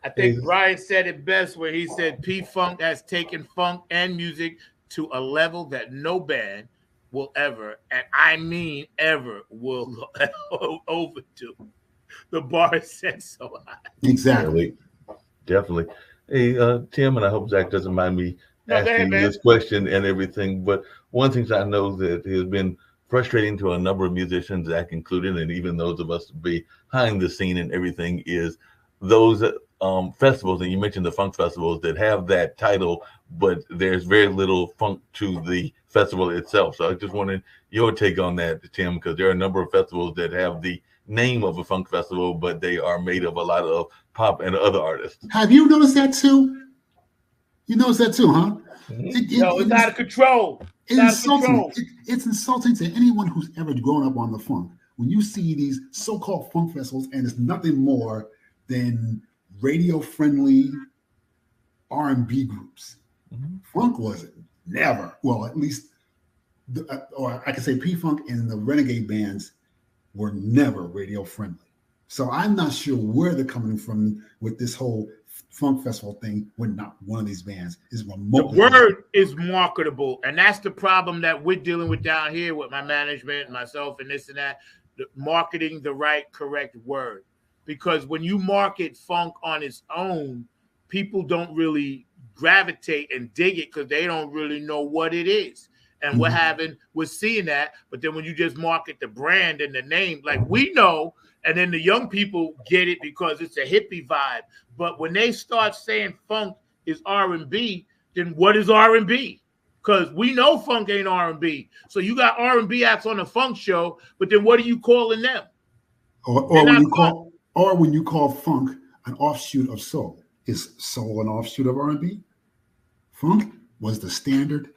I think Brian said it best where he said P-Funk has taken funk and music to a level that no band will ever, and I mean ever, will overdo. The bar is set so high. Exactly. Definitely. Hey, Tim, and I hope Zach doesn't mind me asking this question and everything, but one thing I know that has been frustrating to a number of musicians, Zach included, and even those of us behind the scene and everything, is those festivals, and you mentioned the funk festivals that have that title, but there's very little funk to the festival itself. So I just wanted your take on that, Tim, because there are a number of festivals that have the name of a funk festival, but they are made of a lot of pop and other artists. Have you noticed that too? You noticed that too, huh? It's out of control. It's insulting to anyone who's ever grown up on the funk when you see these so-called funk festivals, and it's nothing more than radio-friendly R&B groups. Mm-hmm. Funk was never, well, at least, or I could say P-Funk and the Renegade bands were never radio-friendly. So I'm not sure where they're coming from with this whole funk festival thing when not one of these bands is remotely. The word is marketable, and that's the problem that we're dealing with down here with my management, myself, and this and that. Marketing the right, correct word. Because when you market funk on its own, people don't really gravitate and dig it because they don't really know what it is. And we're seeing that. But then when you just market the brand and the name, like we know, and then the young people get it because it's a hippie vibe. But when they start saying funk is R&B, then what is R&B? Because we know funk ain't R&B. So you got R&B acts on the funk show, but then what are you calling them? Or when you call funk an offshoot of soul. Is soul an offshoot of R&B? Funk was the standard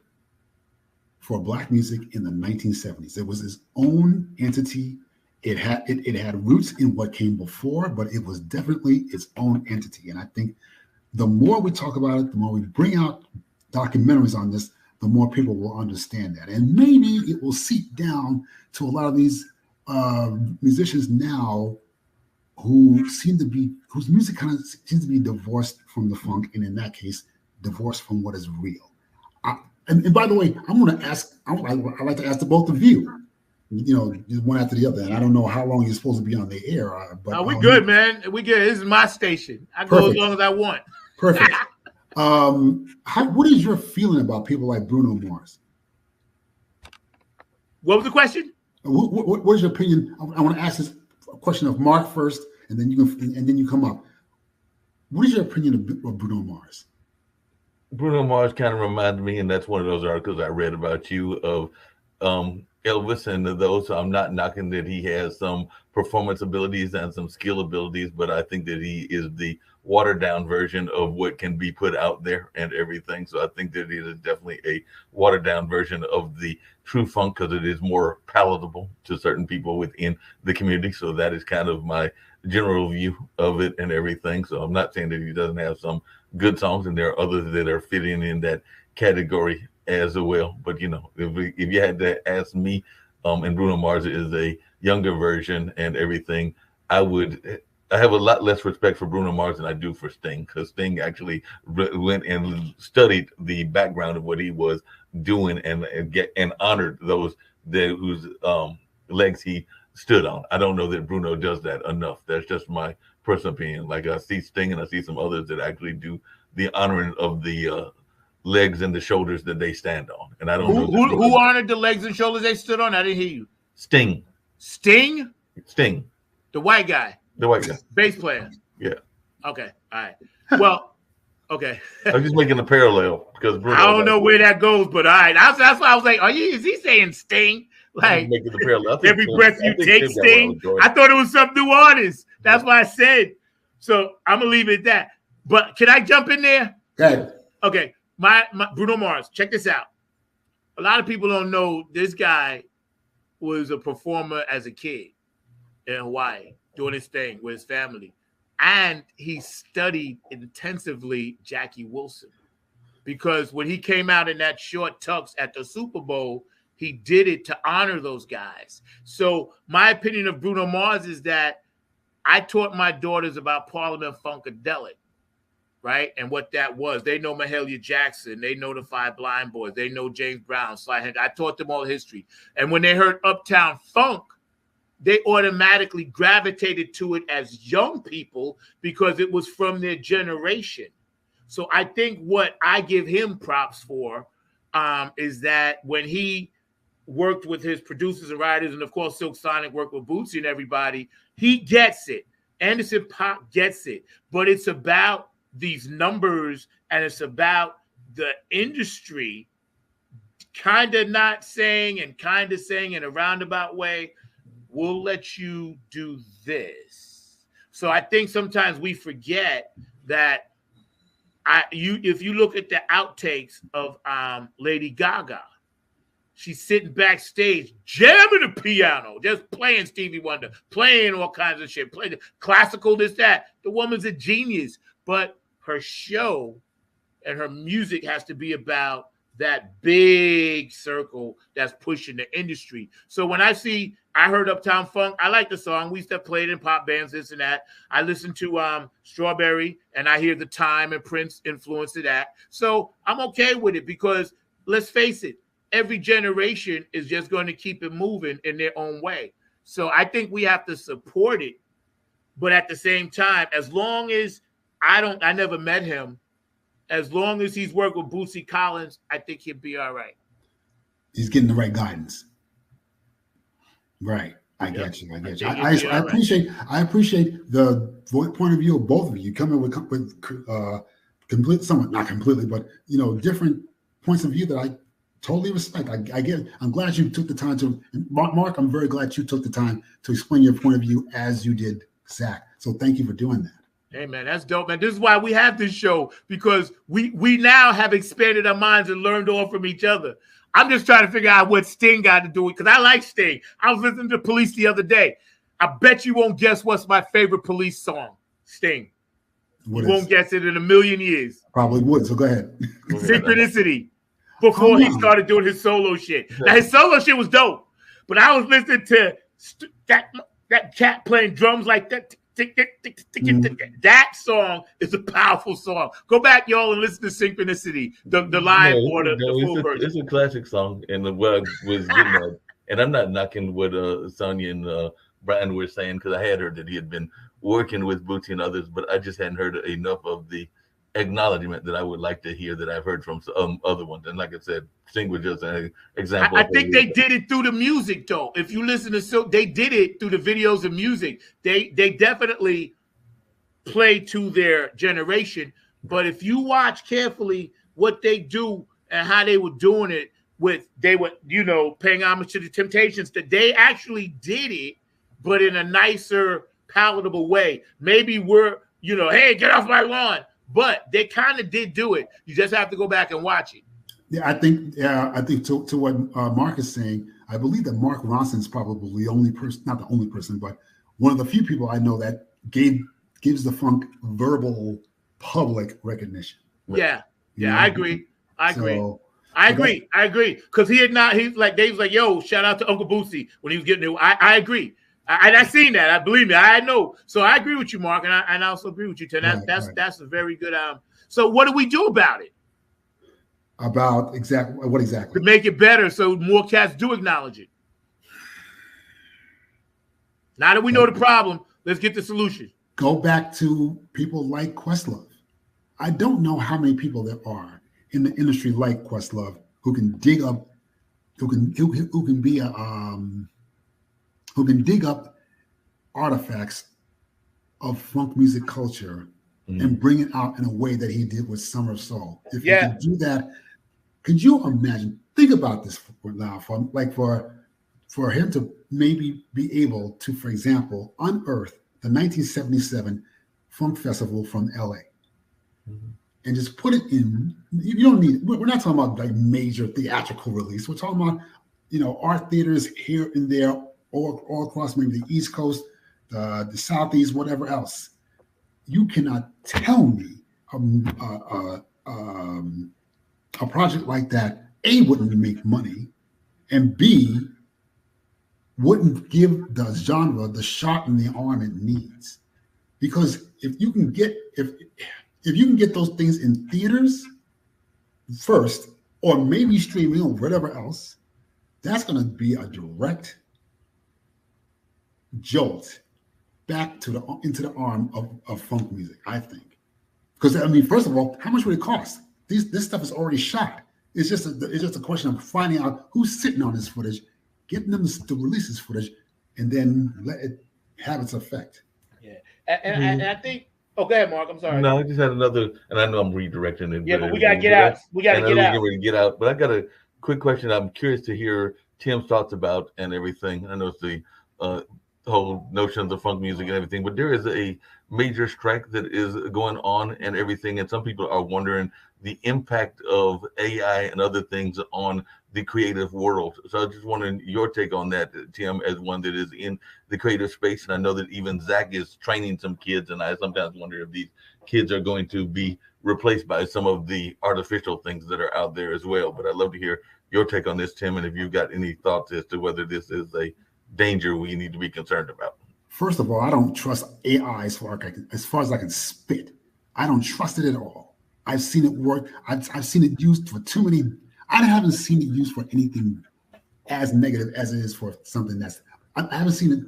for Black music in the 1970s. It was its own entity. It had roots in what came before, but it was definitely its own entity. And I think the more we talk about it, the more we bring out documentaries on this, the more people will understand that. And maybe it will seep down to a lot of these musicians now whose music kind of seems to be divorced from the funk, and in that case, divorced from what is real. And by the way, I'm going to ask, I'd like to ask the both of you, one after the other. And I don't know how long you're supposed to be on the air. But we're good, man. We good. This is my station. I go as long as I want. Perfect. What is your feeling about people like Bruno Mars? What was the question? What is your opinion? I want to ask this question of Mark first, and then you come up. What is your opinion of Bruno Mars? Bruno Mars kind of reminded me, and that's one of those articles I read about you, of Elvis and those. So I'm not knocking that he has some performance abilities and some skill abilities, but I think that he is the watered down version of what can be put out there and everything. So I think that it is definitely a watered down version of the true funk because it is more palatable to certain people within the community. So that is kind of my general view of it and everything. So I'm not saying that he doesn't have some good songs, and there are others that are fitting in that category as well. But if you had to ask me, and Bruno Mars is a younger version and everything, I have a lot less respect for Bruno Mars than I do for Sting, because Sting actually went and studied the background of what he was doing and honored those whose legs he stood on. I don't know that Bruno does that enough. That's just my personal opinion. Like, I see Sting and I see some others that actually do the honoring of the legs and the shoulders that they stand on. And I don't know who honored the legs and shoulders they stood on. I didn't hear you. Sting. The white guy. Bass player. Yeah. Okay. All right. Well, okay. I'm just making a parallel because Bruno, I don't know where that goes, but all right. That's why I was like, is he saying Sting? Like, making the parallel. Every breath you take, Sting. I thought it was some new artist. That's why I said. So I'm gonna leave it at that. But can I jump in there? Go ahead. Okay. My Bruno Mars. Check this out. A lot of people don't know this guy was a performer as a kid in Hawaii, doing his thing with his family. And he studied intensively Jackie Wilson, because when he came out in that short tux at the Super Bowl, he did it to honor those guys. So my opinion of Bruno Mars is that I taught my daughters about Parliament Funkadelic, right? And what that was. They know Mahalia Jackson. They know the Five Blind Boys. They know James Brown, Sly Henry. I taught them all history. And when they heard Uptown Funk, they automatically gravitated to it as young people because it was from their generation. So I think what I give him props for is that when he worked with his producers and writers, and of course Silk Sonic worked with Bootsy and everybody, he gets it. Anderson .Paak gets it. But it's about these numbers, and it's about the industry kind of not saying and kind of saying in a roundabout way, we'll let you do this. So I think sometimes we forget that if you look at the outtakes of Lady Gaga, she's sitting backstage, jamming the piano, just playing Stevie Wonder, playing all kinds of shit, playing classical, this, that. The woman's a genius, but her show and her music has to be about that big circle that's pushing the industry. So when I heard Uptown Funk, I like the song. We used to play it in pop bands, this and that. I listened to Strawberry, and I hear the Time and Prince influence of that. So I'm okay with it because let's face it, every generation is just going to keep it moving in their own way. So I think we have to support it. But at the same time, as long as I never met him, as long as he's worked with Bootsy Collins, I think he'll be all right. He's getting the right guidance. Right. I get you. I appreciate the point of view of both of you coming with complete, somewhat not completely, but different points of view that I totally respect. I get it. I'm glad you took the time to, Mark, I'm very glad you took the time to explain your point of view as you did, Zach. So thank you for doing that. Hey, man, that's dope, man. This is why we have this show, because we now have expanded our minds and learned all from each other. I'm just trying to figure out what Sting got to do with it, because I like Sting. I was listening to Police the other day. I bet you won't guess what's my favorite Police song, Sting. You won't guess it in a million years. Probably would, so go ahead. Synchronicity. Before he started doing his solo shit. Now, his solo shit was dope, but I was listening to that cat playing drums like that. That song is a powerful song. Go back, y'all, and listen to Synchronicity, the live or the full version. It's a classic song, and what I was getting at, and I'm not knocking what Sonya and Brian were saying, because I had heard that he had been working with Bootsy and others, but I just hadn't heard enough of the acknowledgement that I would like to hear that I've heard from some other ones. And like I said, Sting was just an example. I think they did it through the music, though. If you listen to they did it through the videos and music. They definitely play to their generation. But if you watch carefully what they do and how they were doing it they were, paying homage to the Temptations, that they actually did it, but in a nicer, palatable way. Maybe we're, hey, get off my lawn. But they kind of did do it. You just have to go back and watch it. Yeah, I think to what Mark is saying, I believe that Mark Ronson is probably the only person, not the only person, but one of the few people I know that gives the funk verbal public recognition. Yeah, I agree. I agree. Because he's like, Dave's like, yo, shout out to Uncle Bootsy when he was getting there. I agree. I seen that. I believe me. I know. So I agree with you, Mark, and I also agree with you, Ted. That's a very good. So what do we do about it? About what exactly? To make it better, so more cats do acknowledge it. Now that we know the problem, let's get the solution. Go back to people like Questlove. I don't know how many people there are in the industry like Questlove who can dig up, who can dig up artifacts of funk music culture and bring it out in a way that he did with Summer of Soul. If you can do that, could you imagine? Think about this now, for him to maybe be able to, for example, unearth the 1977 Funk Festival from LA and just put it in. You don't need. We're not talking about like major theatrical release. We're talking about art theaters here and there. All across maybe the East Coast, the Southeast, whatever else. You cannot tell me a project like that, A, wouldn't make money, and B, wouldn't give the genre the shot in the arm it needs. Because if you can get those things in theaters first, or maybe streaming or whatever else, that's going to be a direct jolt back into the arm of funk music, I think. Because first of all, how much would it cost? This stuff is already shot. It's just a question of finding out who's sitting on this footage, getting them to release this footage, and then let it have its effect. Yeah, and I think. Oh, go ahead, Mark. I'm sorry. No, I just had another, and I know I'm redirecting it. Yeah, but we gotta get out. We gotta get out. But I got a quick question. I'm curious to hear Tim's thoughts about and everything. I know it's the whole notion of the funk music and everything, but there is a major strike that is going on and everything, and some people are wondering the impact of AI and other things on the creative world. So I just wondering your take on that, Tim, as one that is in the creative space. And I know that even Zach is training some kids, and I sometimes wonder if these kids are going to be replaced by some of the artificial things that are out there as well. But I'd love to hear your take on this, Tim, and if you've got any thoughts as to whether this is a danger we need to be concerned about. First of all, I don't trust AI as far as I can spit. I don't trust it at all. I've seen it work. I've seen it used for too many. I haven't seen it used for anything as negative as it is for something that's. I haven't seen it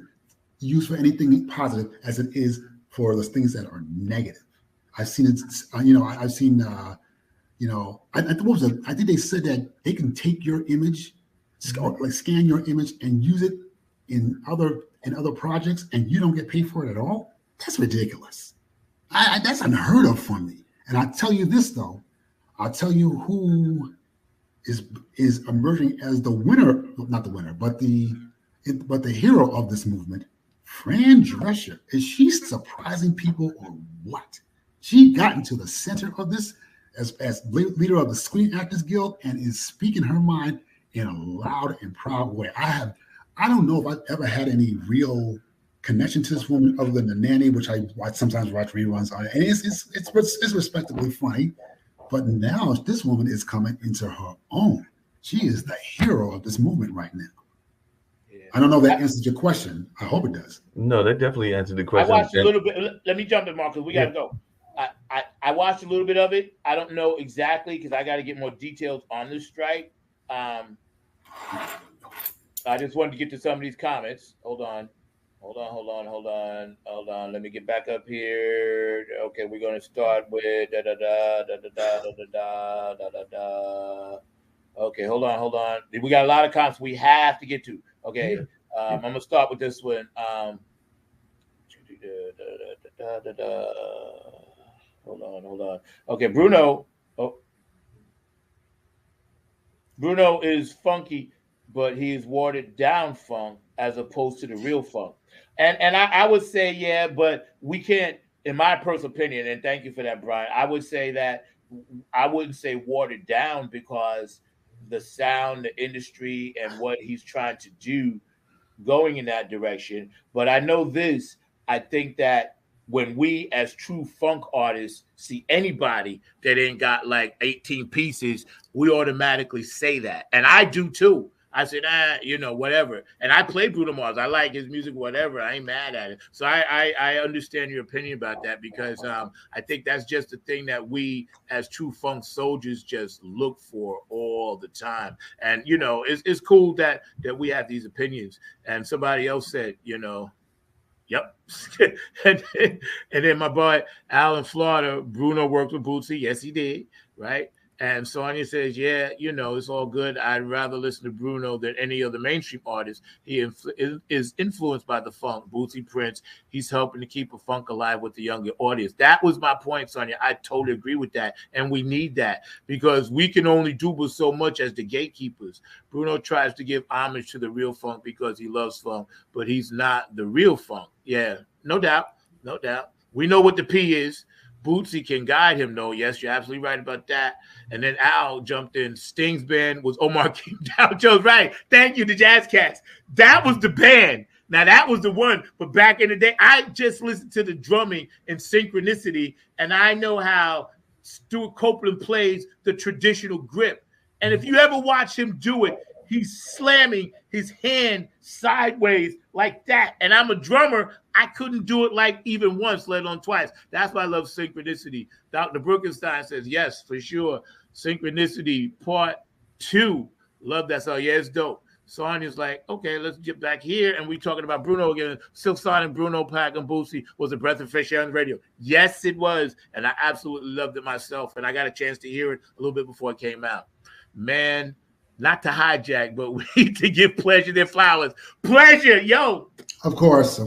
used for anything positive as it is for the things that are negative. I've seen it. I've seen. I think they said that they can take your image, like scan your image and use it in other projects, and you don't get paid for it at all. That's ridiculous. That's unheard of for me. And I tell you this though, I'll tell you who is emerging as the winner, not the winner, but the hero of this movement. Fran Drescher. Is she surprising people or what? She got into the center of this as leader of the Screen Actors Guild and is speaking her mind in a loud and proud way. I don't know if I've ever had any real connection to this woman other than The Nanny, which I sometimes watch reruns on it. And it's respectably funny. But now this woman is coming into her own. She is the hero of this movement right now. Yeah. I don't know if that answers your question. I hope it does. No, that definitely answered the question. I watched a little bit. Let me jump in, Marcus. We got to go. I watched a little bit of it. I don't know exactly because I got to get more details on this strike. I just wanted to get to some of these comments. Hold on. Let me get back up here. Okay, we're gonna start with da da da da da da da da da da. Okay, hold on. We got a lot of comments we have to get to. Okay, I'm gonna start with this one. Hold on. Okay, Bruno. Oh, Bruno is funky, but he is watered down funk as opposed to the real funk. And I would say, yeah, but we can't, in my personal opinion, and thank you for that, Brian, I would say that I wouldn't say watered down because the sound, the industry, and what he's trying to do going in that direction. But I know this, I think that when we as true funk artists see anybody that ain't got like 18 pieces, we automatically say that. And I do too. I said, whatever. And I play Bruno Mars. I like his music, whatever. I ain't mad at it. So I understand your opinion about that because I think that's just the thing that we as true funk soldiers just look for all the time. And, it's cool that we have these opinions. And somebody else said, yep. and then my boy, Al in Florida, Bruno worked with Bootsy. Yes, he did. Right. And Sonia says, yeah, it's all good. I'd rather listen to Bruno than any other mainstream artist. He is influenced by the funk. Bootsy Prince, he's helping to keep a funk alive with the younger audience. That was my point, Sonia. I totally agree with that. And we need that because we can only do but so much as the gatekeepers. Bruno tries to give homage to the real funk because he loves funk, but he's not the real funk. Yeah, no doubt. We know what the P is. Bootsy can guide him, though. Yes, you're absolutely right about that. And then Al jumped in. Sting's band was Omar King Dow Jones. Right. Thank you, the Jazz Cats. That was the band. Now, that was the one. But back in the day, I just listened to the drumming and Synchronicity, and I know how Stuart Copeland plays the traditional grip. And if you ever watch him do it, he's slamming his hand sideways like that. And I'm a drummer. I couldn't do it like even once, let alone twice. That's why I love Synchronicity. Dr. Brookenstein says, yes, for sure. Synchronicity Part 2. Love that song. Yeah, it's dope. Sonia's like, okay, let's get back here. And we talking about Bruno again. Silk Sonic, Bruno, Pack, and Bootsy was a breath of fresh air on the radio. Yes, it was. And I absolutely loved it myself. And I got a chance to hear it a little bit before it came out. Man, not to hijack, but we need to give Pleasure their flowers. Pleasure, yo. Of course.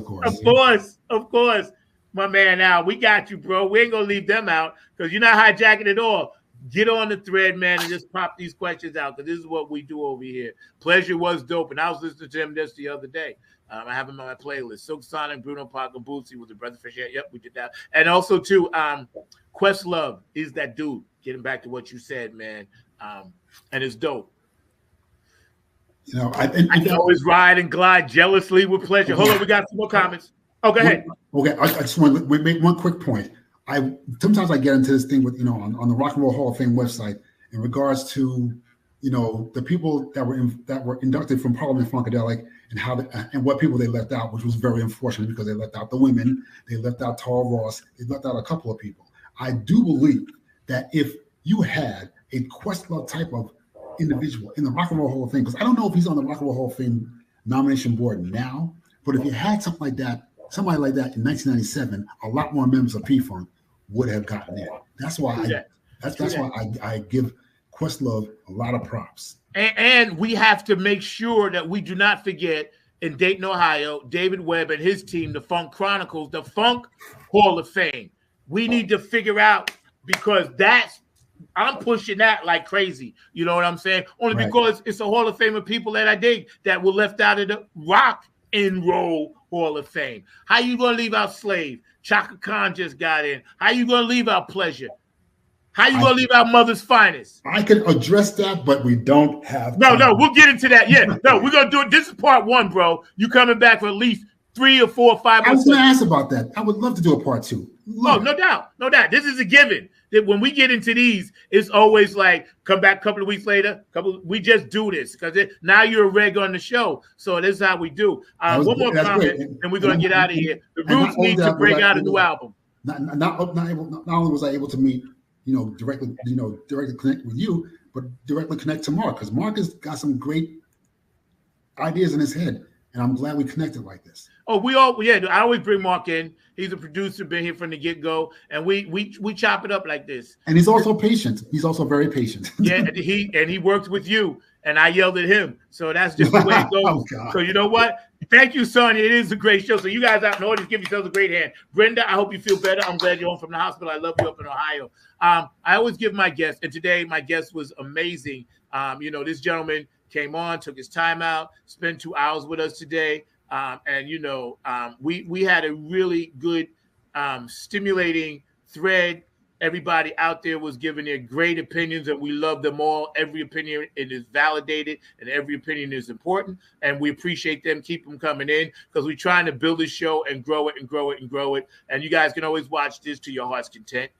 My man, Al, we got you, bro. We ain't going to leave them out because you're not hijacking at all. Get on the thread, man, and just pop these questions out because this is what we do over here. Pleasure was dope, and I was listening to him just the other day. I have him on my playlist. Silk Sonic, Bruno Parker, Bootsy with the Breath of Fresh Air. Yep, we did that. And also, too, Questlove is that dude. Getting back to what you said, man. And it's dope. You know, I can always ride and glide jealously with pleasure. Hold on, we got some more comments. Oh, go ahead. Okay, I just want to make one quick point. Sometimes I get into this thing with, you know, on the Rock and Roll Hall of Fame website in regards to, you know, the people that were inducted from Parliament Funkadelic and what people they left out, which was very unfortunate because they left out the women, they left out Tara Ross, they left out a couple of people. I do believe that if you had a Questlove type of individual in the Rock and Roll Hall of Fame, because I don't know if he's on the Rock and Roll Hall of Fame nomination board now, but if you had something like that, somebody like that in 1997, a lot more members of P-Funk would have gotten in. That's why I give Questlove a lot of props. And we have to make sure that we do not forget in Dayton, Ohio, David Webb and his team, the Funk Chronicles, the Funk Hall of Fame. We need to figure out, because I'm pushing that like crazy. You know what I'm saying? Only because it's a Hall of Fame of people that I dig that were left out of the Rock and Roll Hall of Fame. How you going to leave out Slave? Chaka Khan just got in. How you going to leave out Pleasure? How you going to leave out Mother's Finest? I can address that, but we don't have time. No, we'll get into that. Yeah, no, we're going to do it. This is part one, bro. You coming back for at least 3 or 4 or 5 I was going to ask about that. I would love to do a part two. No doubt. This is a given. That when we get into these, it's always like come back a couple of weeks later. We just do this because now you're a reg on the show. So this is how we do. One more comment, and we're gonna get out of here. The Roots need to bring out a new album. Not only was I able to meet, directly connect with you, but directly connect to Mark, because Mark has got some great ideas in his head, and I'm glad we connected like this. Oh, I always bring Mark in. He's a producer, been here from the get-go, and we chop it up like this. And he's also patient. He's also very patient. Yeah, and he works with you, and I yelled at him. So that's just the way it goes. So you know what? Thank you, Sonya. It is a great show. So you guys out in the audience, give yourselves a great hand. Brenda, I hope you feel better. I'm glad you're home from the hospital. I love you up in Ohio. I always give my guest, and today my guest was amazing. This gentleman came on, took his time out, spent 2 hours with us today. We had a really good, stimulating thread. Everybody out there was giving their great opinions, and we love them all. Every opinion is validated, and every opinion is important. And we appreciate them. Keep them coming in, because we're trying to build this show and grow it and grow it and grow it. And you guys can always watch this to your heart's content,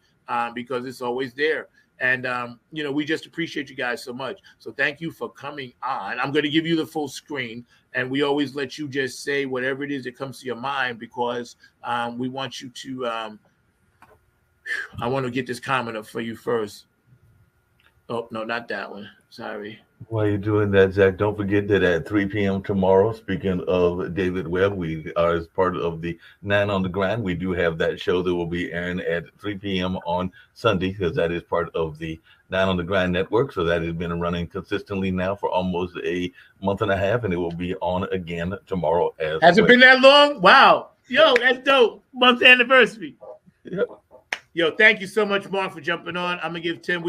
because it's always there. And, we just appreciate you guys so much. So thank you for coming on. I'm going to give you the full screen, and we always let you just say whatever it is that comes to your mind, because we want you to I want to get this comment up for you first. Oh, no, not that one. Sorry. While you're doing that, Zach, don't forget that at 3 p.m. tomorrow, speaking of David Webb, we are as part of the 9 on the Grind. We do have that show that will be airing at 3 p.m. on Sunday, because that is part of the 9 on the Grind network. So that has been running consistently now for almost a month and a half, and it will be on again tomorrow as Has it been that long? Wow. Yo, that's dope. Month anniversary. Yep. Yo, thank you so much, Mark, for jumping on. We give Tim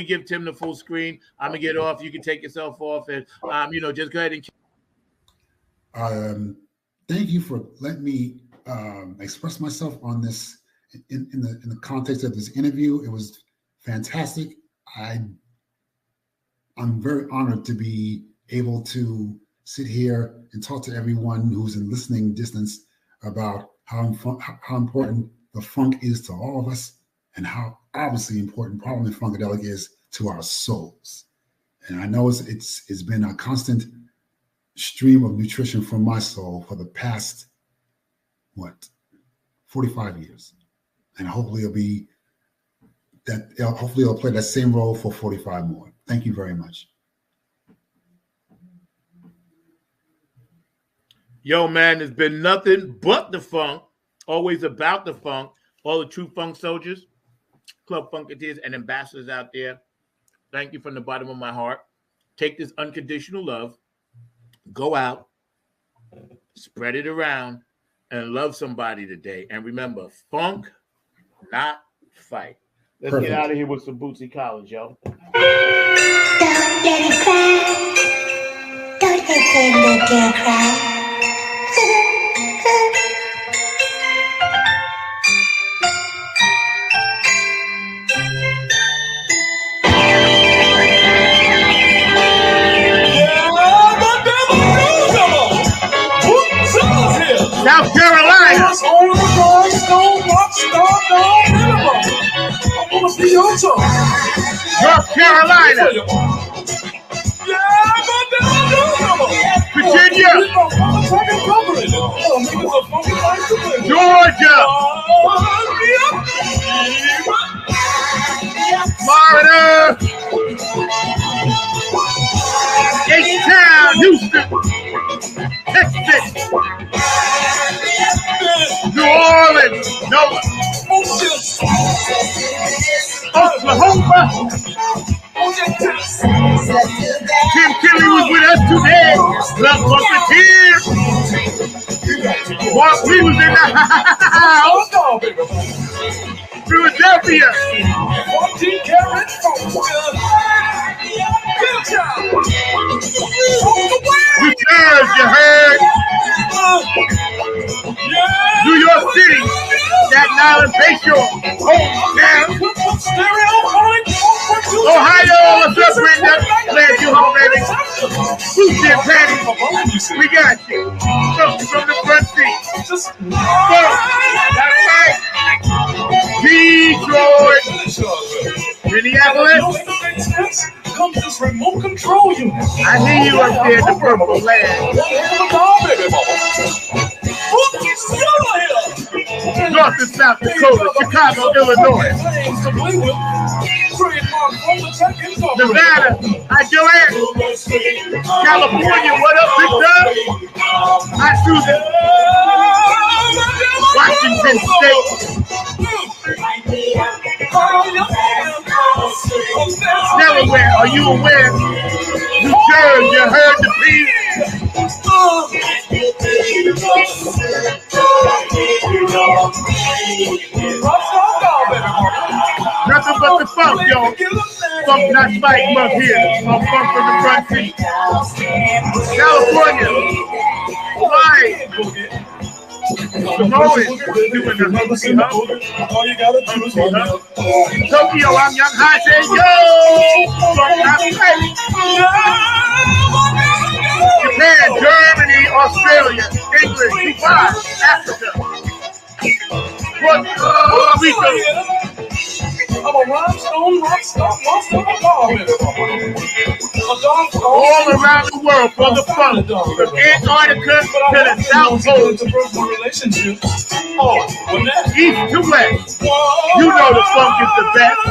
the full screen. I'm going to get off. You can take yourself off, and, just go ahead and. Thank you for letting me express myself on this in the context of this interview. It was fantastic. I'm very honored to be able to sit here and talk to everyone who's in listening distance about how important the funk is to all of us, and how obviously important Parliament Funkadelic is to our souls. And I know it's been a constant stream of nutrition for my soul for the past, 45 years. And hopefully it'll play that same role for 45 more. Thank you very much. Yo, man, it's been nothing but the funk, always about the funk. All the true funk soldiers, Club Funketeers, and ambassadors out there, thank you from the bottom of my heart. Take this unconditional love, go out, spread it around, and love somebody today. And remember, funk, not fight. Let's Perfect. Get out of here with some Bootsy Collins, yo. Don't let it cry. Don't let them cry. Yeah, the devil! North Carolina, Virginia, Georgia, Florida, H-Town, Houston, Texas, New Orleans, Oklahoma. Tim Kelly was with us today. Love Puppeteer. Mark Lee was in the house. Philadelphia. 14 karat Returns, you heard. New York City. Staten Island, Bayshore. Hometown. Ohio, what's up, Brenda? Glad you home, baby. Boots and panties. We got you. From the front seat. That's right. Detroit. Minneapolis. Come this remote control unit. I hear you up there in the purple land. North and South Dakota, Chicago, Illinois. Nevada, hi Joanne. California, what up, Big Dub? Hi Susan. Washington State. Delaware, are you aware? New Jersey, you heard the beat. Nothing but the funk, y'all. Funk not Spike Month here. I'm funk from the front seat. California. Hawaii. Samoan doing the Humpty Hump. Tokyo, I'm Young High. Say yo. Funk not Spike. Japan, Germany, Australia, England, Dubai, Africa. Puerto Rico. I'm a rhinestone, all around the world for the fun, from Antarctica to the South Pole, east to west. You know the funk is the best.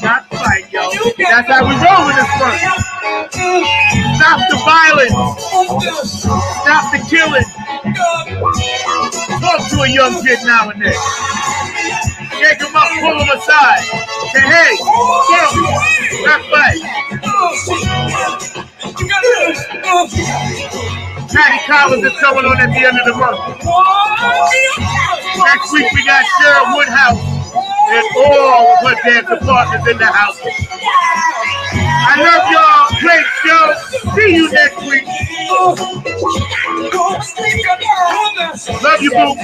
Not fight, yo. That's how we roll with this funk. Stop the violence. Stop the killing. Talk to a young kid now and then. Shake him up, pull him aside. Say, hey, funk, not fight. Patty Collins is coming on at the end of the month. Next week we got Cheryl Woodhouse and all of her dancing partners in the house. I love y'all. Great show. See you next week. Love you, boo.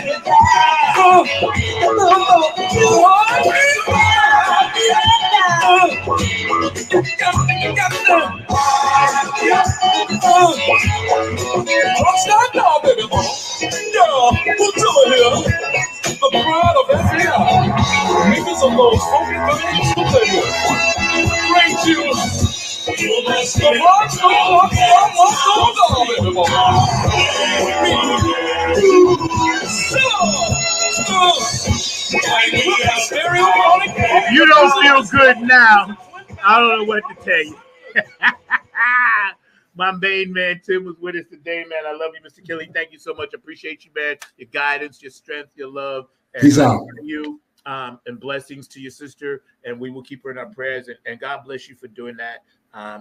The pride of every hour. Makers of those funky things to play with. Great tunes. The march, If you don't feel good now, I don't know what to tell you. My main man, Tim, was with us today, man. I love you, Mr. Kelly. Thank you so much. Appreciate you, man. Your guidance, your strength, your love. And peace out. You, and blessings to your sister. And we will keep her in our prayers. And God bless you for doing that.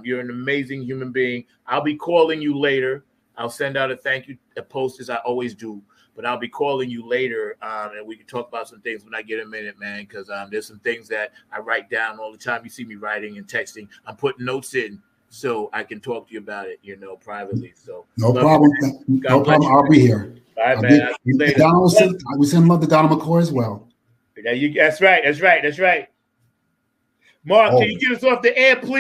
You're an amazing human being. I'll be calling you later. I'll send out a thank you post as I always do. But I'll be calling you later, and we can talk about some things when I get a minute, man, because there's some things that I write down all the time. You see me writing and texting. I'm putting notes in so I can talk to you about it, privately. So no problem. No problem. I'll be here. All right, man. We send Mother Donna McCoy as well. That's right. Mark, can you get us off the air, please?